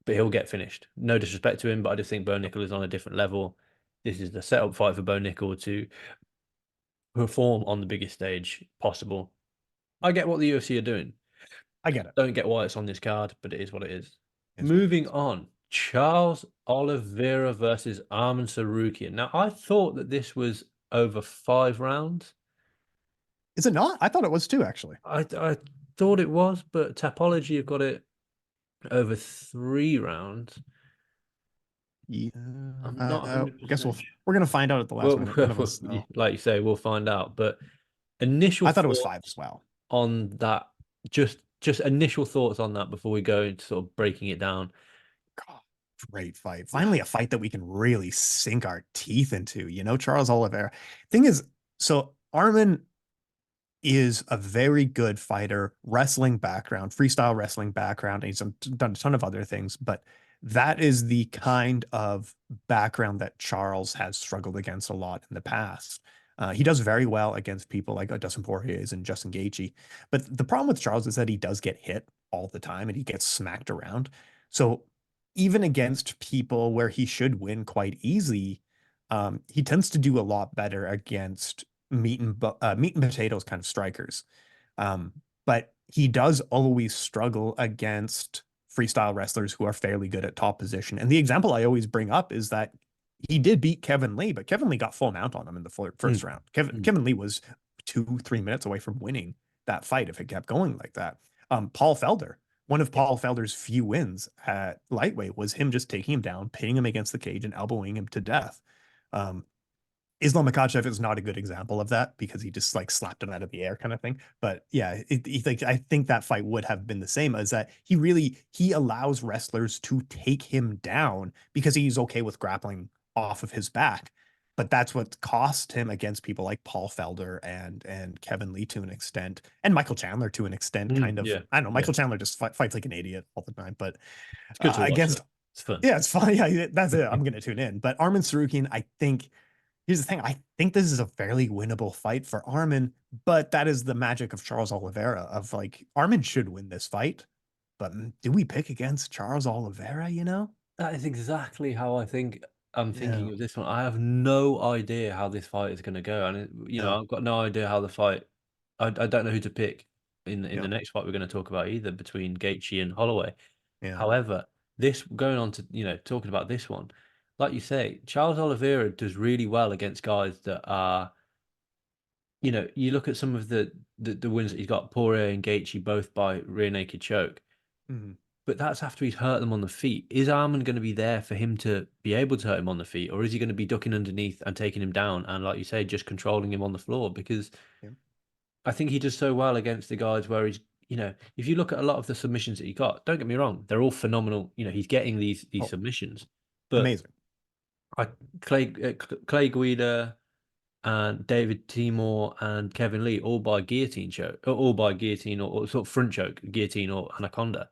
but he'll get finished. No disrespect to him, but I just think Bo Nickel is on a different level. This is the setup fight for Bo Nickel to perform on the biggest stage possible. I get what the UFC are doing. I get it. Don't get why it's on this card, but it is what it is. It's what it Moving is. on, Charles Oliveira versus Arman Tsarukyan. Now, I thought that this was over 5 rounds. Is it not? I thought it was too, actually. I thought it was, but Tapology have got it over 3 rounds. Yeah. I'm not I guess 100%. we're gonna find out at the last minute. None of us know. Like you say, we'll find out. But initial I thought it was thoughts five as well. on that, just initial thoughts on that before we go into sort of breaking it down. God, great fight. Finally, a fight that we can really sink our teeth into. Charles Oliveira. Thing is, so Arman is a very good fighter, wrestling background, freestyle wrestling background. And he's done a ton of other things, but that is the kind of background that Charles has struggled against a lot in the past. He does very well against people like Dustin Poirier and Justin Gaethje, but the problem with Charles is that he does get hit all the time and he gets smacked around. So even against people where he should win quite easily, he tends to do a lot better against meat and potatoes kind of strikers. Um, but he does always struggle against freestyle wrestlers who are fairly good at top position. And the example I always bring up is that he did beat Kevin Lee, but Kevin Lee got full mount on him in the first round. Mm. Kevin Lee was 2-3 minutes away from winning that fight if it kept going like that. Paul Felder, one of Paul Felder's few wins at lightweight was him just taking him down, pinning him against the cage, and elbowing him to death. Um, Islam Makhachev is not a good example of that because he just like slapped him out of the air kind of thing. But yeah, I think that fight would have been the same as that he allows wrestlers to take him down because he's okay with grappling off of his back. But that's what cost him against people like Paul Felder and Kevin Lee to an extent, and Michael Chandler to an extent. Kind of, Yeah, I don't know. yeah. Michael Chandler just fights like an idiot all the time. But It's good to watch against, though. It's fun. yeah, it's fine. Yeah, that's it. I'm gonna tune in. But Arman Tsarukyan, I think here's the thing. I think this is a fairly winnable fight for Arman, but that is the magic of Charles Oliveira of like Arman should win this fight. But do we pick against Charles Oliveira? That is exactly how I'm Yeah. thinking of this one. I have no idea how this fight is going to go, and Yeah. I've got no idea how the fight. I don't know who to pick in the Yeah. next fight we're going to talk about either between Gaethje and Holloway. Yeah. However, this going on to talking about this one, like you say, Charles Oliveira does really well against guys that are, you look at some of the wins that he's got, Poirier and Gaethje both by rear naked choke. Mhm. But that's after he's hurt them on the feet. Is Arman going to be there for him to be able to hurt him on the feet, or is he going to be ducking underneath and taking him down and, like you say, just controlling him on the floor? Because Yeah. I think he does so well against the guys where he's, if you look at a lot of the submissions that he got, don't get me wrong, they're all phenomenal. He's getting these Oh, submissions, but amazing. I Clay Guida and David Timur and Kevin Lee all by guillotine choke, all by guillotine or sort of front choke, guillotine or anaconda.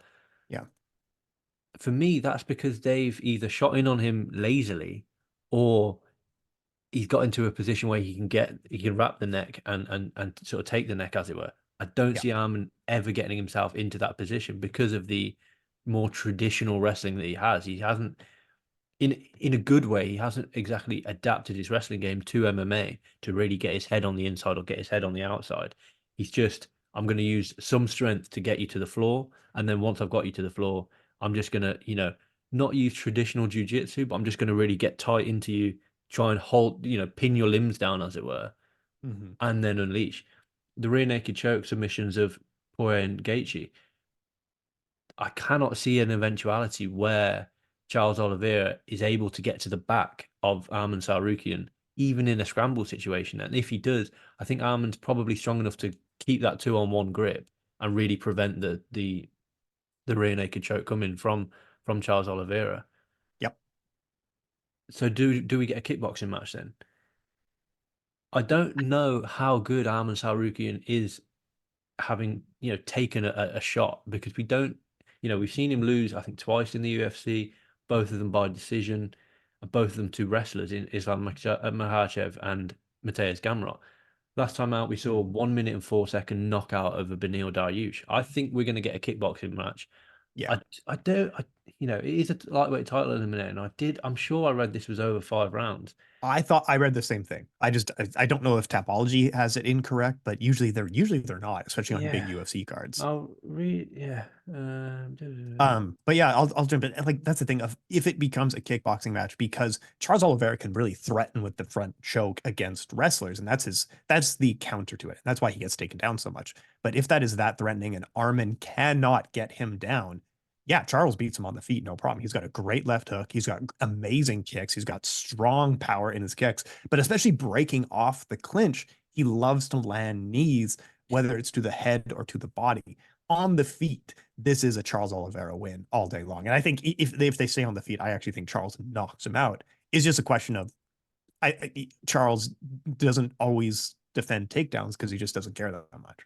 Yeah. For me, that's because they've either shot in on him lazily or he's got into a position where he can wrap the neck and sort of take the neck, as it were. I don't Yeah. see Arman ever getting himself into that position because of the more traditional wrestling that he has. He hasn't, in a good way, he hasn't exactly adapted his wrestling game to MMA to really get his head on the inside or get his head on the outside. He's just, I'm going to use some strength to get you to the floor, and then once I've got you to the floor, I'm just going to, not use traditional jujitsu, but I'm just going to really get tight into you, try and hold, pin your limbs down, as it were, Hmm. and then unleash. The rear naked choke submissions of Poirier and Gaethje, I cannot see an eventuality where Charles Oliveira is able to get to the back of Arman Tsarukyan, even in a scramble situation. And if he does, I think Arman's probably strong enough to keep that 2-on-1 grip and really prevent the rear naked choke coming from Charles Oliveira. Yep. So do we get a kickboxing match then? I don't know how good Arman Tsarukyan is having, taken a shot, because we don't, we've seen him lose, I think, twice in the UFC, both of them by decision, and both of them to wrestlers in Islam Makhachev and Mateusz Gamrot. Last time out, we saw 1 minute and 4 second knockout of a Beneil Dariush. I think we're going to get a kickboxing match. Yeah. I don't, it is a lightweight title eliminator, and I'm sure I read this was over 5 rounds. I thought I read the same thing. I don't know if Tapology has it incorrect, but usually they're not, especially on big Yeah. UFC cards. I'll read, yeah. But yeah, I'll jump in. Like that's the thing of if it becomes a kickboxing match, because Charles Oliveira can really threaten with the front choke against wrestlers, and that's the counter to it. That's why he gets taken down so much. But if that is that threatening and Arman cannot get him down, yeah, Charles beats him on the feet, no problem. He's got a great left hook. He's got amazing kicks. He's got strong power in his kicks, but especially breaking off the clinch, he loves to land knees, whether it's to the head or to the body. On the feet, this is a Charles Oliveira win all day long. And I think if they stay on the feet, I actually think Charles knocks him out. It's just a question of Charles doesn't always defend takedowns because he just doesn't care that much.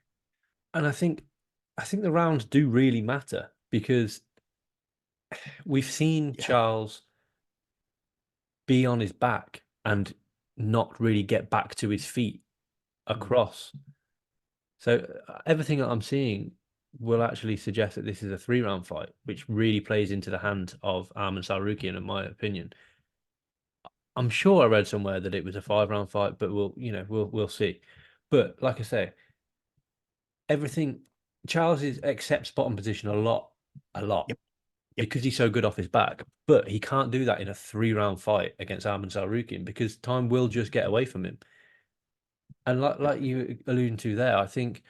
And I think the rounds do really matter, because we've seen Yeah. Charles be on his back and not really get back to his feet across. So everything that I'm seeing will actually suggest that this is a 3 round fight, which really plays into the hand of Arman Tsarukyan, in my opinion. I'm sure I read somewhere that it was a 5 round fight, but we'll see. But like I say, everything Charles accepts bottom position a lot, Yep. Yep. because he's so good off his back. But he can't do that in a 3 round fight against Arman Tsarukyan, because time will just get away from him. And like you alluding to there, I think,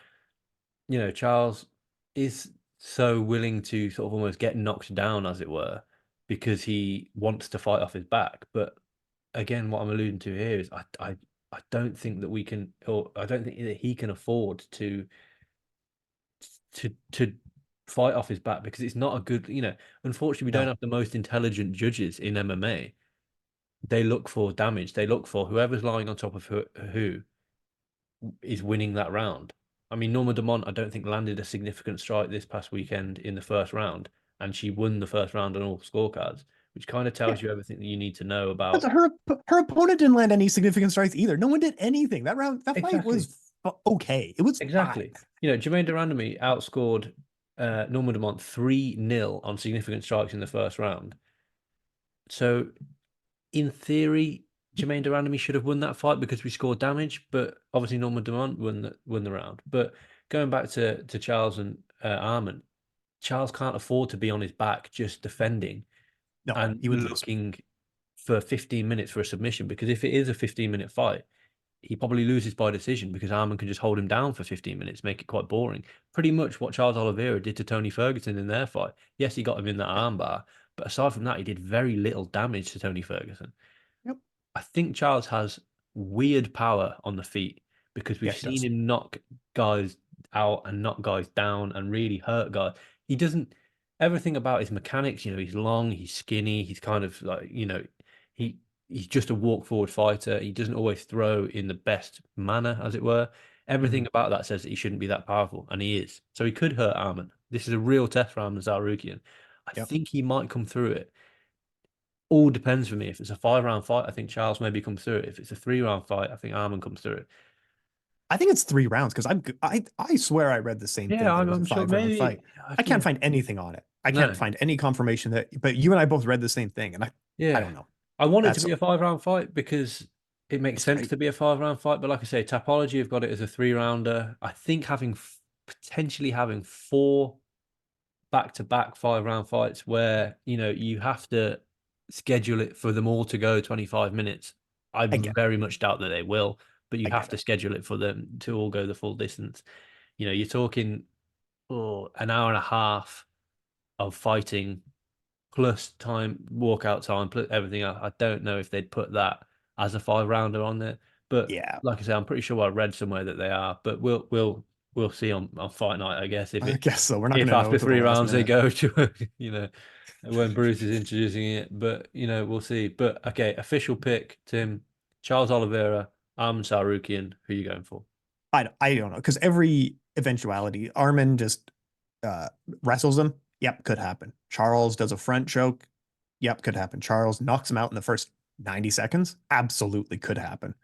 Charles is so willing to sort of almost get knocked down, as it were, because he wants to fight off his back. But again, what I'm alluding to here is I don't think that we can, or I don't think that he can afford to fight off his back, because it's not a good, unfortunately, we don't No. have the most intelligent judges in MMA. They look for damage. They look for whoever's lying on top of who is winning that round. I mean, Norma Dumont, I don't think landed a significant strike this past weekend in the first round, and she won the first round on all scorecards, which kind of Yeah. tells you everything that you need to know But about. her opponent didn't land any significant strikes either. No one did anything. That fight Exactly. was okay. It was fine. Exactly. Jermaine Durandamy outscored Norma Dumont 3-0 on significant strikes in the first round. So, in theory, Jermaine Durandamy should have won that fight because we scored damage, but obviously Norma Dumont won the round. But going back to Charles and Arman, Charles can't afford to be on his back just defending No, and he would lose. looking for 15 minutes for a submission, because if it is a 15-minute fight, he probably loses by decision, because Arman can just hold him down for 15 minutes, make it quite boring. Pretty much what Charles Oliveira did to Tony Ferguson in their fight. Yes, he got him in that armbar, but aside from that, he did very little damage to Tony Ferguson. Yep. I think Charles has weird power on the feet, because we've Yeah, he seen does. him knock guys out and knock guys down and really hurt guys. He doesn't, everything about his mechanics, he's long, he's skinny, he's kind of like, he he's just a walk forward fighter. He doesn't always throw in the best manner, as it were. Everything about that says that he shouldn't be that powerful, and he is. So he could hurt Arman. This is a real test for Arman Tsarukyan. I Yep. think he might come through it. All depends for me. If it's a 5 round fight, I think Charles maybe comes through it. If it's a 3 round fight, I think Arman comes through it. I think it's 3 rounds because I swear I read the same Yeah, thing that it was a I'm sure 5 round maybe. fight. I can't find anything on it. I can't No, find any confirmation that. But you and I both read the same thing, and I yeah. don't know. I want it to That's be a 5 round fight because it makes that's sense great. to be a 5 round fight. But like I say, Tapology have got it as a 3 rounder. I think potentially having four back-to-back 5 round fights where you have to schedule it for them all to go 25 minutes. I I get it. very much doubt that they will, but you I have get to it. schedule it for them to all go the full distance. You're talking an hour and a half of fighting plus time, walkout time, plus everything else. I don't know if they'd put that as a 5 rounder on there, but Yeah, like I say, I'm pretty sure I read somewhere that they are. But we'll see on fight night, I guess, I guess so. We're not going if to know after until the three last rounds they minute. go to when Bruce is introducing it. But we'll see. But okay, official pick, Tim, Charles Oliveira, Arman Tsarukyan. Who are you going for? I don't know because eventuality. Arman just uh, wrestles him. Yep, could happen. Charles does a front choke. Yep, could happen. Charles knocks him out in the first 90 seconds. Absolutely could happen.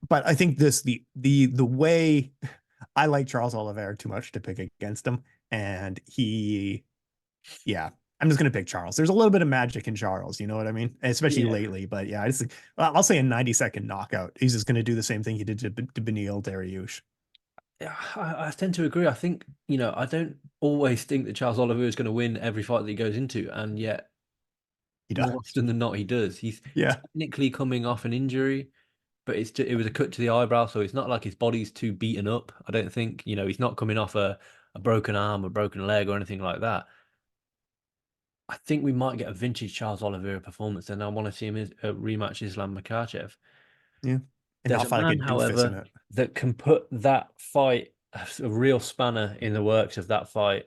But I think this the way I like Charles Oliveira too much to pick against him, and yeah, I'm just gonna pick Charles. There's a little bit of magic in Charles, you know what I mean? Especially Yeah. lately. But yeah, I'll say a 90-second knockout. He's just gonna do the same thing he did to Beneil Dariush. Yeah, I tend to agree. I think, I don't always think that Charles Oliver is going to win every fight that he goes into, and yet He more does. often than not, he does. He's Yeah. technically coming off an injury, but it was a cut to the eyebrow, so it's not like his body's too beaten up. I don't think, he's not coming off a broken arm, a broken leg, or anything like that. I think we might get a vintage Charles Oliveira performance, and I want to see him rematch Islam Makhachev. Yeah. And There's not a fight like man, a doofus in however, it. that can put that fight, a real spanner in the works of that fight,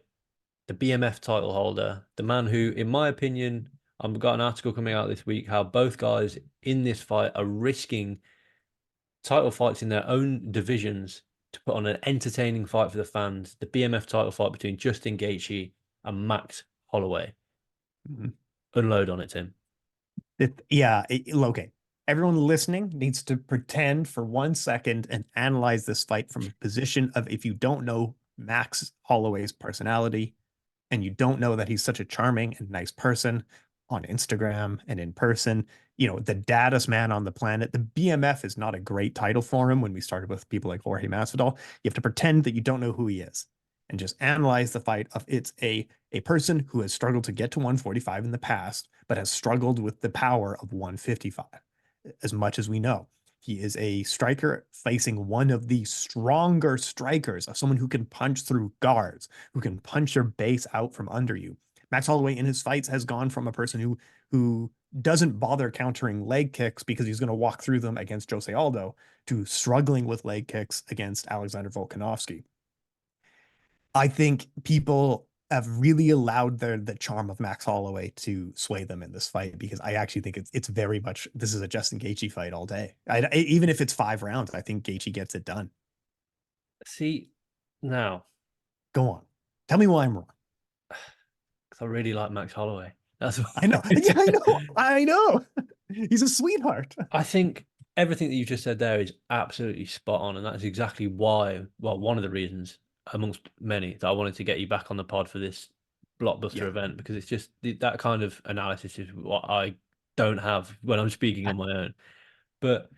the BMF title holder, the man who, in my opinion, I've got an article coming out this week how both guys in this fight are risking title fights in their own divisions to put on an entertaining fight for the fans. The BMF title fight between Justin Gaethje and Max Holloway. Mhm. Unload on it, Tim. Okay. Everyone listening needs to pretend for 1 second and analyze this fight from a position of if you don't know Max Holloway's personality and you don't know that he's such a charming and nice person on Instagram and in person, the daddest man on the planet. The BMF is not a great title for him when we started with people like Jorge Masvidal. You have to pretend that you don't know who he is and just analyze the fight of it's a person who has struggled to get to 145 in the past, but has struggled with the power of 155 as much as we know. He is a striker facing one of the stronger strikers, of someone who can punch through guards, who can punch your base out from under you. Max Holloway in his fights has gone from a person who doesn't bother countering leg kicks because he's going to walk through them against Jose Aldo to struggling with leg kicks against Alexander Volkanovski. I think people have really allowed the charm of Max Holloway to sway them in this fight because I actually think it's very much this is a Justin Gaethje fight all day. Even if it's 5 rounds, I think Gaethje gets it done. See, now, Go on, tell me why I'm wrong. 'cause I really like Max Holloway. That's why. I know, yeah, I know, I know. He's a sweetheart. I think everything that you just said there is absolutely spot on, and that's exactly why, well, one of the reasons amongst many that I wanted to get you back on the pod for this blockbuster Yeah, event because it's just that kind of analysis is what I don't have when I'm speaking on my own. But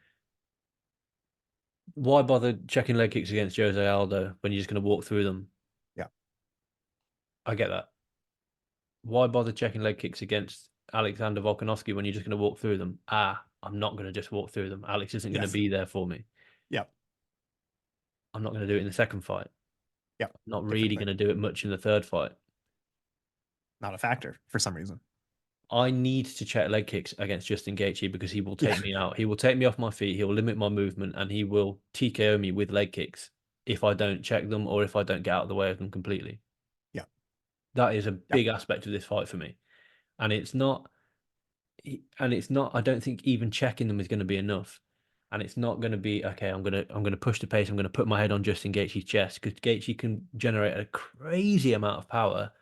why bother checking leg kicks against Jose Aldo when you're just going to walk through them? yeah, I get that. Why bother checking leg kicks against Alexander Volkanovski when you're just going to walk through them? I'm not going to just walk through them. Alex isn't going to yes, be there for me. yeah, I'm not going to do it in the second fight. yeah. Not Different really thing. going to do it much in the third fight. Not a factor for some reason. I need to check leg kicks against Justin Gaethje because he will Yeah, take me out. He will take me off my feet. He will limit my movement and he will TKO me with leg kicks if I don't check them or if I don't get out of the way of them completely. yeah, That is a yeah. big aspect of this fight for me. And it's not, I don't think even checking them is going to be enough. And it's not going to be okay. I'm gonna push the pace. I'm gonna put my head on Justin Gaethje's chest because Gaethje can generate a crazy amount of power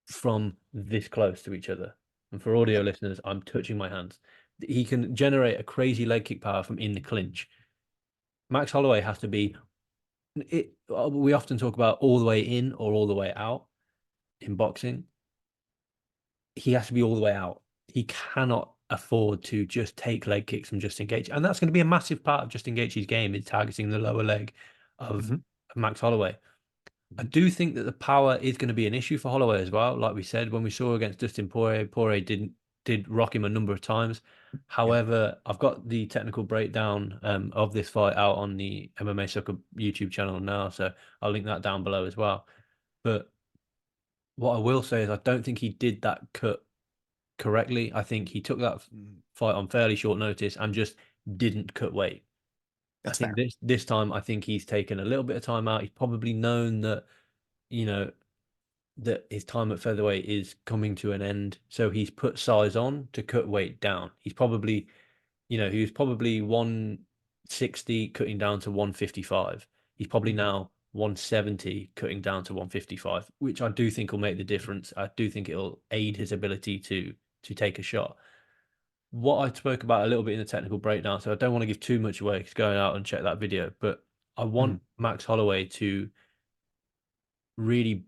from this close to each other. And for audio listeners, I'm touching my hands. He can generate a crazy leg kick power from in the clinch. Max Holloway has to be. We often talk about all the way in or all the way out in boxing. He has to be all the way out. He cannot afford to just take leg kicks from Justin Gaethje, and that's going to be a massive part of Justin Gaethje's game is targeting the lower leg of Mhm, Max Holloway. I mhm. do think that the power is going to be an issue for Holloway as well. Like we said, when we saw against Dustin Poirier, Poirier did rock him a number of times. Yeah, However, I've got the technical breakdown of this fight out on the MMA Soccer YouTube channel now, so I'll link that down below as well. But what I will say is I don't think he did that cut correctly. I think he took that fight on fairly short notice and just didn't cut weight. I that's think fair. this time I think he's taken a little bit of time out. He's probably known that you know that his time at featherweight is coming to an end. So he's put size on to cut weight down. He's probably, he was probably 160 cutting down to 155. He's probably Mhm. now 170 cutting down to 155, which I do think will make the difference. I do think it'll aid his ability to take a shot. What I spoke about a little bit in the technical breakdown, so I don't want to give too much away because going out and check that video, but I Mhm. want Max Holloway to really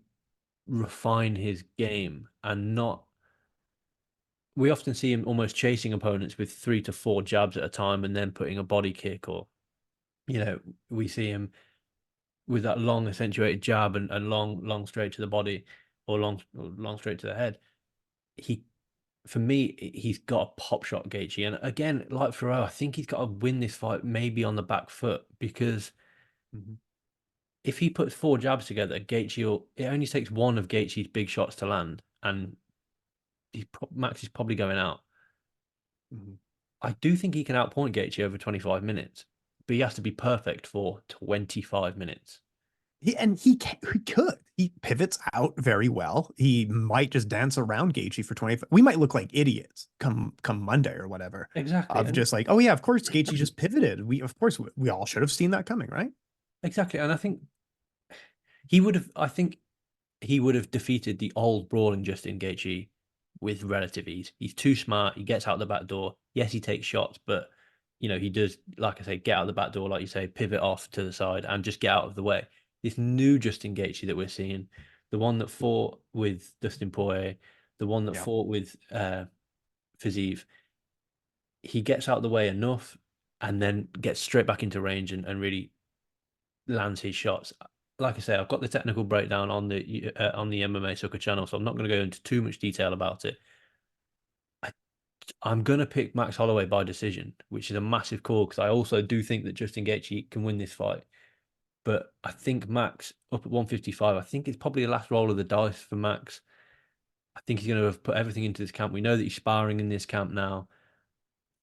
refine his game and not. We often see him almost chasing opponents with 3 to 4 jabs at a time and then putting a body kick, or we see him with that long accentuated jab and long straight to the body, or long straight to the head. He For me, he's got a pop shot, Gaethje, and again, like Ferrer, I think he's got to win this fight maybe on the back foot, because Mhm. if he puts 4 jabs together, it only takes one of Gaethje's big shots to land, and Max is probably going out. Mhm. I do think he can outpoint Gaethje over 25 minutes, but he has to be perfect for 25 minutes. He could. He pivots out very well. He might just dance around Gaethje for 20. We might look like idiots come Monday or whatever. Exactly. Of And just like, oh yeah, of course Gaethje just pivoted. We all should have seen that coming, right? exactly. And I think he would have defeated the old brawling Justin Gaethje with relative ease. He's too smart. He gets out the back door. Yes, he takes shots, but he does, like I say, get out the back door, like you say, pivot off to the side and just get out of the way. This new Justin Gaethje that we're seeing, the one that fought with Dustin Poirier, the one that Yeah. fought with Fiziev, he gets out of the way enough and then gets straight back into range and really lands his shots. Like I say, I've got the technical breakdown on the MMA Sucker channel, so I'm not going to go into too much detail about it. I, I'm going to pick Max Holloway by decision, which is a massive call because I also do think that Justin Gaethje can win this fight. But I think Max up at 155, I think it's probably the last roll of the dice for Max. I think he's going to have put everything into this camp. We know that he's sparring in this camp now.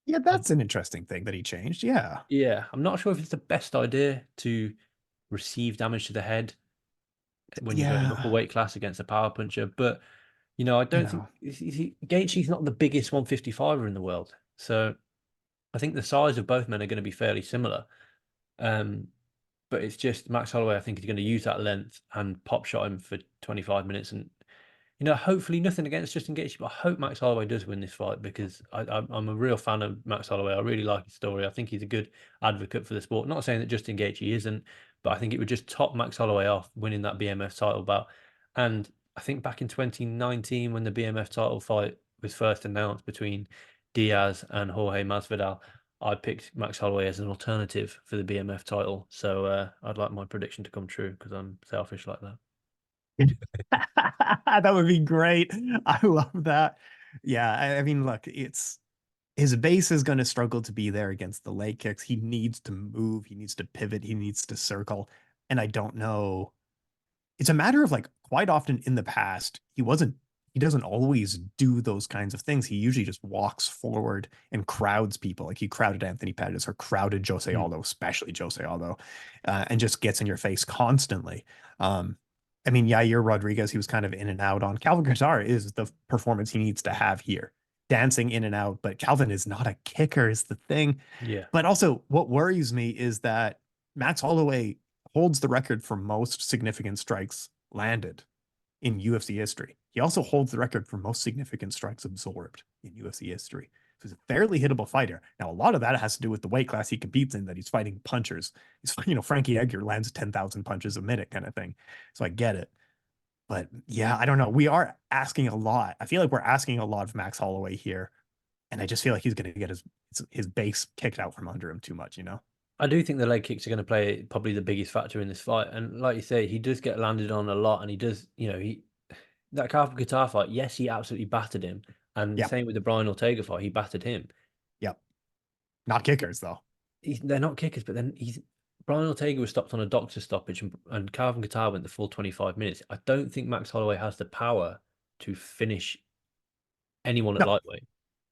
Yeah, I, that's an interesting thing that he changed. Yeah. yeah, I'm not sure if it's the best idea to receive damage to the head when you're going up a Yeah. weight class against a power puncher. But I You don't think know. Gaethje's not the biggest 155er in the world, so I think the size of both men are going to be fairly similar. Um, but it's just Max Holloway. I think is going to use that length and pop shot him for 25 minutes, and hopefully nothing against Justin Gaethje, but I hope Max Holloway does win this fight because I'm a real fan of Max Holloway. I really like his story. I think he's a good advocate for the sport. Not saying that Justin Gaethje isn't, but I think it would just top Max Holloway off winning that BMF title bout. And I think back in 2019 when the BMF title fight was first announced between Diaz and Jorge Masvidal, I picked Max Holloway as an alternative for the BMF title. So I'd like my prediction to come true because I'm selfish like that. That would be great. I love that. Yeah, I mean, look, it's his base is going to struggle to be there against the leg kicks. He needs to move, he needs to pivot, he needs to circle. And I don't know. It's a matter of like quite often in the past, he doesn't always do those kinds of things. He usually just walks forward and crowds people. Like he crowded Anthony Pettis or crowded Jose Hmm. Aldo, especially Jose Aldo, and just gets in your face constantly. Um, I mean, Yair Rodriguez, he was kind of in and out on. Calvin Kattar is the performance he needs to have here, dancing in and out. But Calvin is not a kicker, is the thing. Yeah. But also, what worries me is that Max Holloway holds the record for most significant strikes landed in UFC history. He also holds the record for most significant strikes absorbed in UFC history. So he's a fairly hittable fighter. Now, a lot of that has to do with the weight class he competes in, that he's fighting punchers. Frankie Edgar lands 10,000 punches a minute kind of thing. So I get it. But yeah, I don't know. We are asking a lot. I feel like we're asking a lot of Max Holloway here. And I just feel like he's going to get his base kicked out from under him too much, you know? I do think the leg kicks are going to play probably the biggest factor in this fight. And like you say, he does get landed on a lot, and he does, that Carver Guitar fight, yes, he absolutely battered him. And Yeah. same with the Brian Ortega fight, he battered him. Yep. Not kickers, though. They're not kickers, but then Brian Ortega was stopped on a doctor's stoppage, and Carvin Guitar went the full 25 minutes. I don't think Max Holloway has the power to finish anyone at No, lightweight.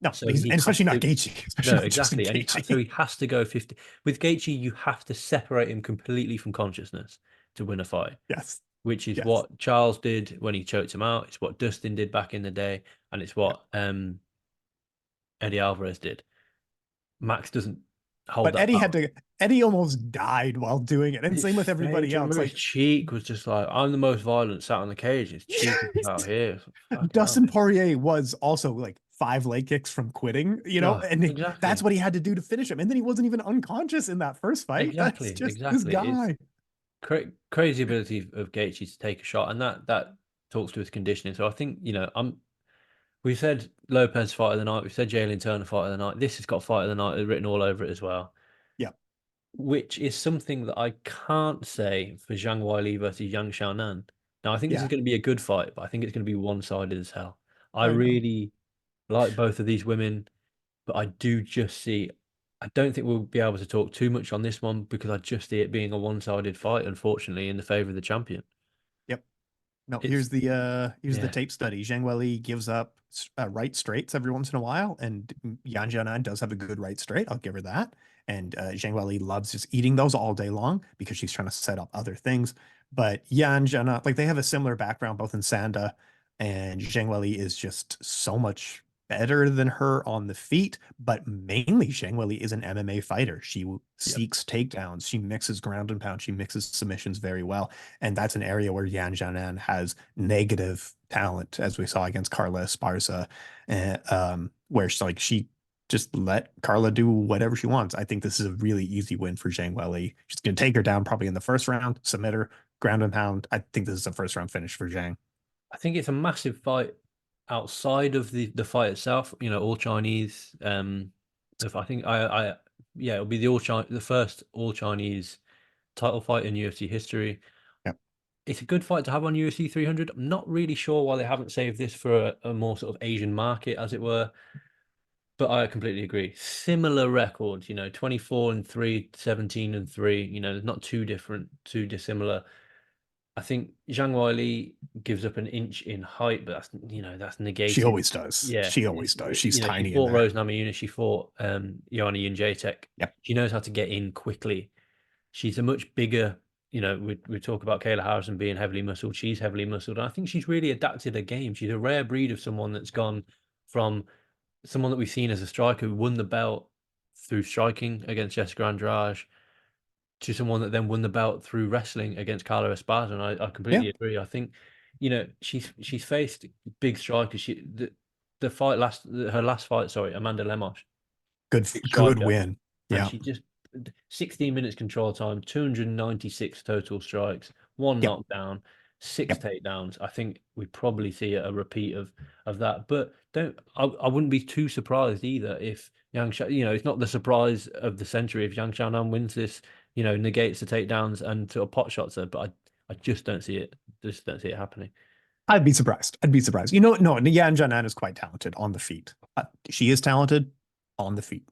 no. So And he has especially not to. Gaethje, No, especially not Justin exactly. So Gaethje. he has to go 50. With Gaethje, you have to separate him completely from consciousness to win a fight, Yes. which is Yes. what Charles did when he choked him out. It's what Dustin did back in the day, and it's Yeah. what Eddie Alvarez did. Max doesn't. hold But that Eddie had power. to. Eddie almost died while doing it, and His same with face, everybody do you else. remember his Like cheek was just like, I'm the most violent sat on the cage. His cheek is just out here. Fucking hell, Dustin man. Poirier was also like 5 leg kicks from quitting, Oh, and that's exactly. what he had to do to finish him. And then he wasn't even unconscious in that first fight. That's Exactly. just this Exactly. It's guy. crazy ability of Gaethje to take a shot, and that talks to his conditioning. So I think, we said Lopez fight of the night, we said Jalen Turner fight of the night. This has got fight of the night written all over it as well, Yeah, which is something that I can't say for Zhang Weili versus Yang Xiaonan. Now I think this is yeah, going to be a good fight, but I think it's going to be one-sided as hell. I I know. really like both of these women, but I do just see. I don't think we'll be able to talk too much on this one because I just see it being a one-sided fight, unfortunately, in the favor of the champion. Yep. No, It's here's the yeah. tape study. Zhang Weili gives up right straights every once in a while, and Yan Jianan does have a good right straight. I'll give her that. And Zhang Weili loves just eating those all day long because she's trying to set up other things. But Yan Jianan, like they have a similar background both in Sanda, and Zhang Weili is just so much better than her on the feet. But mainly, Zhang Weili is an MMA fighter. She Yep. seeks takedowns. She mixes ground and pound. She mixes submissions very well. And that's an area where Yan Jianan has negative talent, as we saw against Carla Esparza, where she just let Carla do whatever she wants. I think this is a really easy win for Zhang Weili. She's going to take her down probably in the first round, submit her, ground and pound. I think this is a first round finish for Zhang. I think it's a massive fight outside of the fight itself. All Chinese. If I think yeah, it'll be the first all Chinese title fight in UFC history. Yep. It's a good fight to have on UFC 300. I'm not really sure why they haven't saved this for a more sort of Asian market, as it were. But I completely agree. Similar records, 24-3, 17-3. There's not too different, too dissimilar. I think Zhang Weili gives up an inch in height, but that's She negated. always does. Yeah, She always does. She's she tiny in fought there. Rose Namajunas, she fought Joanna Jędrzejczyk. Yep. She knows how to get in quickly. She's a much bigger. We talk about Kayla Harrison being heavily muscled. She's heavily muscled, and I think she's really adapted her game. She's a rare breed of someone that's gone from someone that we've seen as a striker who won the belt through striking against Jessica Andrade to someone that then won the belt through wrestling against Carla Esparza. And I Yeah. completely agree. I think, she's faced big strikers. The fight her last fight, sorry, Amanda Lemos, big Good striker, win. and Yeah. she just 16 minutes control time, 296 total strikes, one Yep. knockdown, six Yep. takedowns. I think we probably see a repeat of that. But I wouldn't be too surprised either if it's not the surprise of the century if Yang Xiaonan wins this, negates the takedowns and sort of pot shots her. But I just don't see it. Just don't see it happening. I'd be surprised. I'd be surprised. No, Yan Jianan is quite talented on the feet. She is talented on the feet.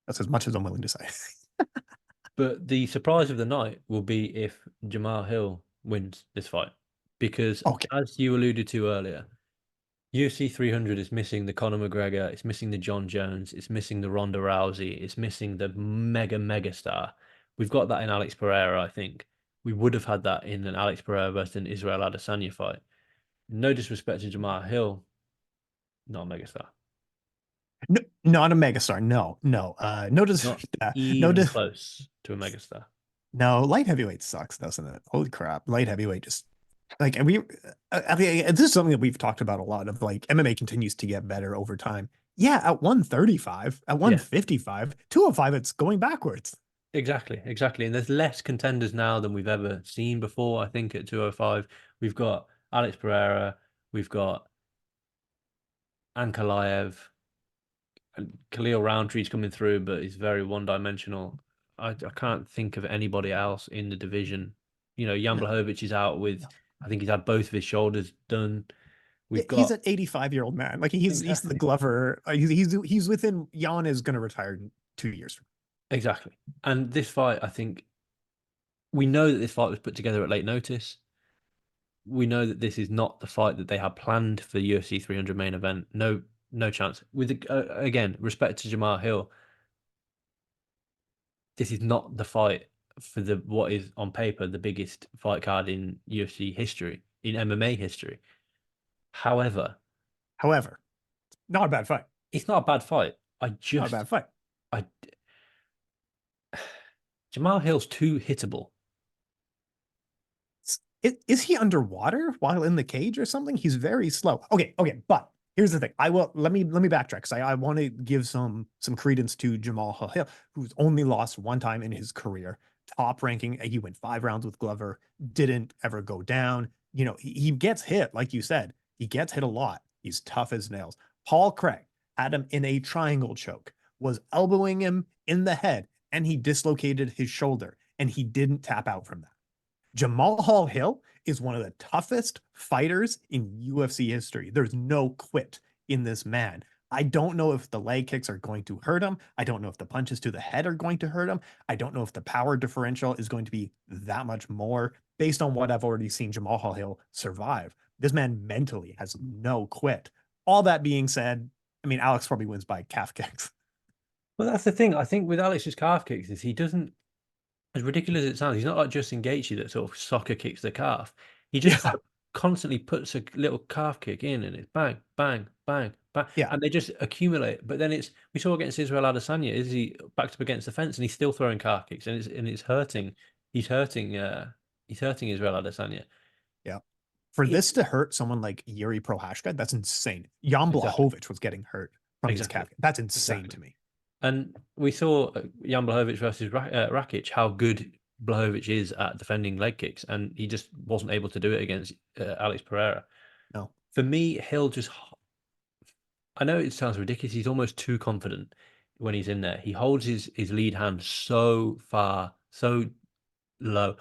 That's as much as I'm willing to say. But the surprise of the night will be if Jamal Hill wins this fight. Because Okay. as you alluded to earlier, UFC 300 is missing the Conor McGregor, it's missing the John Jones, it's missing the Ronda Rousey, it's missing the mega star. We've got that in Alex Pereira, I think. We would have had that in an Alex Pereira versus an Israel Adesanya fight. No disrespect to Jamal Hill, not a megastar. No, not a megastar. No, no, no, Not no, even close to a megastar. no. Light heavyweight sucks, doesn't it? Holy crap, light heavyweight just like, and I mean, this is something that we've talked about a lot of like MMA continues to get better over time. Yeah, at 135, at Yeah. 155, 205, it's going backwards. Exactly, exactly. And there's less contenders now than we've ever seen before. I think at 205, we've got Alex Pereira, we've got Ankalaev, and Khalil Roundtree's coming through, but he's very one-dimensional. I can't think of anybody else in the division. Jan No, Blachowicz is out with, I think he's had both of his shoulders done. yeah, We've he's got an 85-year-old man. Like he's the exactly, Glover. He's within. Jan is going to retire in 2 years. exactly. And this fight, I think we know that this fight was put together at late notice. We know that this is not the fight that they had planned for the UFC 300 main event. No, no chance. With again, respect to Jamal Hill, this is not the fight for the what is on paper the biggest fight card in UFC history, in MMA history. However, However, not a bad fight. it's not a bad fight. Not a bad fight. I Jamal Hill's too hittable. Is he underwater while in the cage or something? He's very slow. Okay, but here's the thing. I will let me backtrack because I want to give some credence to Jamal Hill, who's only lost one time in his career. Top ranking. He went 5 rounds with Glover, didn't ever go down. He gets hit, like you said. He gets hit a lot. He's tough as nails. Paul Craig had him in a triangle choke, was elbowing him in the head, and he dislocated his shoulder, and he didn't tap out from that. Jamal Hill is one of the toughest fighters in UFC history. There's no quit in this man. I don't know if the leg kicks are going to hurt him. I don't know if the punches to the head are going to hurt him. I don't know if the power differential is going to be that much more based on what I've already seen Jamal Hill survive. This man mentally has no quit. All that being said, I mean, Alex probably wins by calf kicks. Well, that's the thing. I think with Alex's calf kicks is he doesn't, as ridiculous as it sounds, he's not like Justin Gaethje that sort of soccer kicks the calf. He just Yeah, constantly puts a little calf kick in, and it's bang, bang, bang, bang, yeah, and they just accumulate. But then we saw against Israel Adesanya, is he backed up against the fence and he's still throwing calf kicks, and it's hurting. He's hurting. He's hurting Israel Adesanya. yeah. For It, this to hurt someone like Yuri Prohashka, that's insane. Jan exactly, Blachowicz was getting hurt from these exactly, calf. That's insane exactly. to me. And we saw Jan Blachowicz versus Rakic, how good Blachowicz is at defending leg kicks, and he just wasn't able to do it against Alex Pereira. No, For me, Hill just, I know it sounds ridiculous, he's almost too confident when he's in there. He holds his lead hand so far, so low.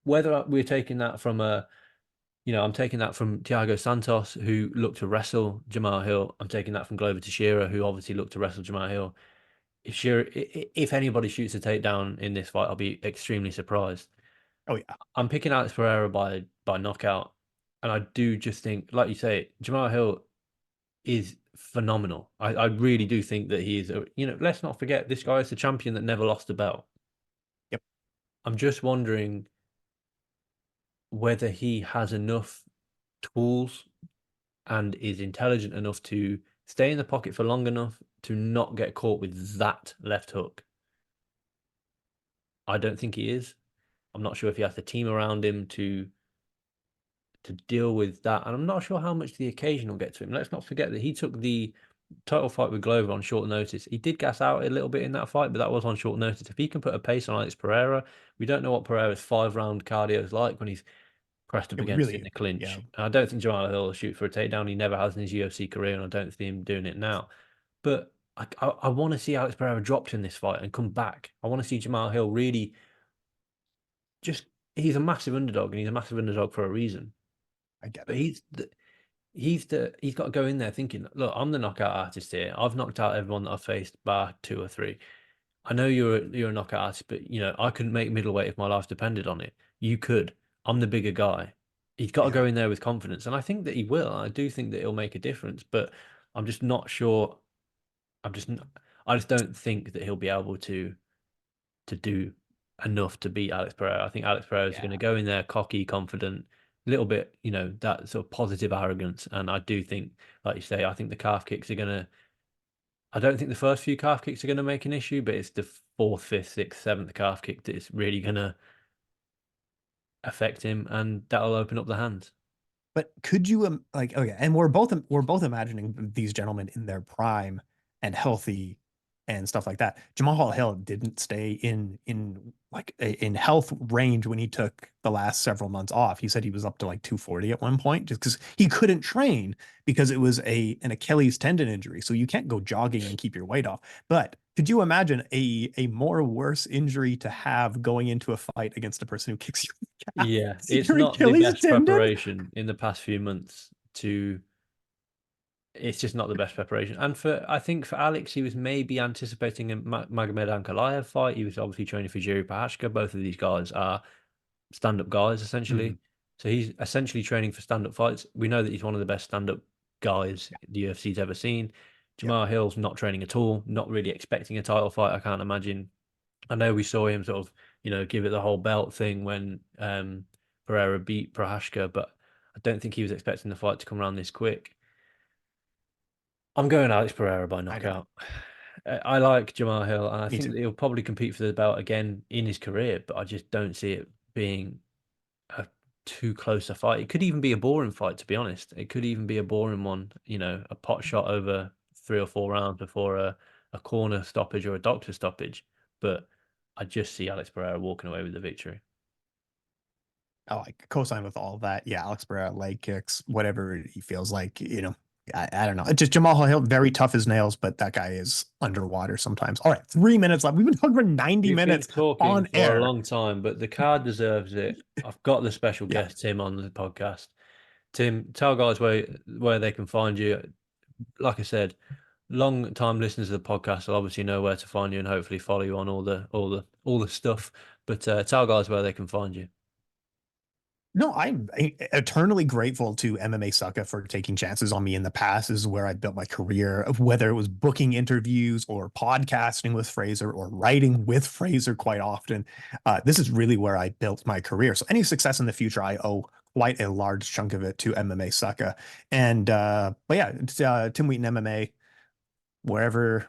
Whether we're taking that from I'm taking that from Thiago Santos, who looked to wrestle Jamal Hill. I'm taking that from Glover Teixeira, who obviously looked to wrestle Jamal Hill. If anybody shoots a takedown in this fight, I'll be extremely surprised. oh yeah, I'm picking Alex Pereira by knockout, and I do just think, like you say, Jamal Hill is phenomenal. I really do think that he is. Let's not forget this guy is the champion that never lost a belt. yep. I'm just wondering whether he has enough tools and is intelligent enough to stay in the pocket for long enough to not get caught with that left hook. I don't think he is. I'm not sure if he has the team around him to deal with that, and I'm not sure how much the occasion will get to him. Let's not forget that he took the title fight with Glover on short notice. He did gas out a little bit in that fight, but that was on short notice. If he can put a pace on Alex Pereira, we don't know what Pereira's 5 round cardio is like when he's pressed up It against it in really, the clinch. yeah. And I don't think Jamal Hill will shoot for a takedown. He never has in his UFC career, and I don't see him doing it now. But I want to see Alex Pereira dropped in this fight and come back. I want to see Jamal Hill really just. He's a massive underdog, and he's a massive underdog for a reason. I get But it. he's got to go in there thinking, look, I'm the knockout artist here. I've knocked out everyone that I've faced bar 2 or 3. I know you're a knockout artist, but I couldn't make middleweight if my life depended on it. You could. I'm the bigger guy. He's got to Yeah, go in there with confidence, and I think that he will. I do think that he'll make a difference, but I'm just not sure. I just don't think that he'll be able to do enough to beat Alex Pereira. I think Alex Pereira is going to yeah. go in there cocky, confident, a little bit, that sort of positive arrogance. And I do think, like you say, I think the calf kicks are going to. I don't think the first few calf kicks are going to make an issue, but it's the fourth, fifth, sixth, seventh calf kick that is really going to affect him, and that'll open up the hands. But could you like okay, and we're both imagining these gentlemen in their prime and healthy and stuff like that. Jamal Hill didn't stay in like in health range when he took the last several months off. He said he was up to like 240 at one point just because he couldn't train because it was an Achilles tendon injury. So you can't go jogging and keep your weight off. But could you imagine a more worse injury to have going into a fight against a person who kicks you in the calf? Yeah, it's Your not the Achilles best tendon? preparation in the past few months to. It's just not the best preparation. And I think for Alex, he was maybe anticipating a Magomed Ankalaev fight. He was obviously training for Jiri Prochazka. Both of these guys are stand-up guys, essentially. Mhm. So he's essentially training for stand-up fights. We know that he's one of the best stand-up guys the UFC's ever seen. Yep. Jamal Hill's not training at all, not really expecting a title fight, I can't imagine. I know we saw him sort of, give it the whole belt thing when Pereira beat Prochazka, but I don't think he was expecting the fight to come around this quick. I'm going Alex Pereira by I know. knockout. I like Jamal Hill, and I Me think too. that he'll probably compete for the belt again in his career, but I just don't see it being a too close a fight. It could even be a boring fight, to be honest. It could even be a boring one, a pot shot over 3 or 4 rounds before a corner stoppage or a doctor stoppage. But I just see Alex Pereira walking away with the victory. I like co-sign with all of that. Yeah, Alex Pereira, leg kicks, whatever he feels like, I don't know. It's just Jamal Hill, very tough as nails, but that guy is underwater sometimes. All right, 3 minutes left. We've been talking for 90 We've been minutes talking on for a air. long time, but the card deserves it. I've got the special Yeah. guest Tim on the podcast. Tim, tell guys where they can find you. Like I said, long time listeners of the podcast will obviously know where to find you and hopefully follow you on all the stuff. But tell guys where they can find you. No, I'm eternally grateful to MMA Sucka for taking chances on me in the past. This is where I built my career, whether it was booking interviews or podcasting with Frazer or writing with Frazer quite often. This is really where I built my career. So any success in the future, I owe quite a large chunk of it to MMA Sucka. And but yeah, it's Tim Wheaton MMA, wherever.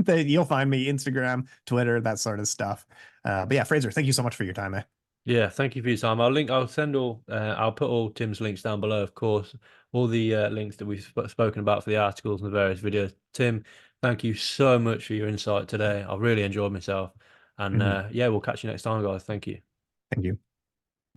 You'll find me, Instagram, Twitter, that sort of stuff. But yeah, Frazer, thank you so much for your time, man. Yeah, thank you for your time. I'll put all Tim's links down below, of course, all the links that we've spoken about for the articles and the various videos. Tim, thank you so much for your insight today. I've really enjoyed myself. And Mhm. yeah, we'll catch you next time, guys. Thank you. Thank you.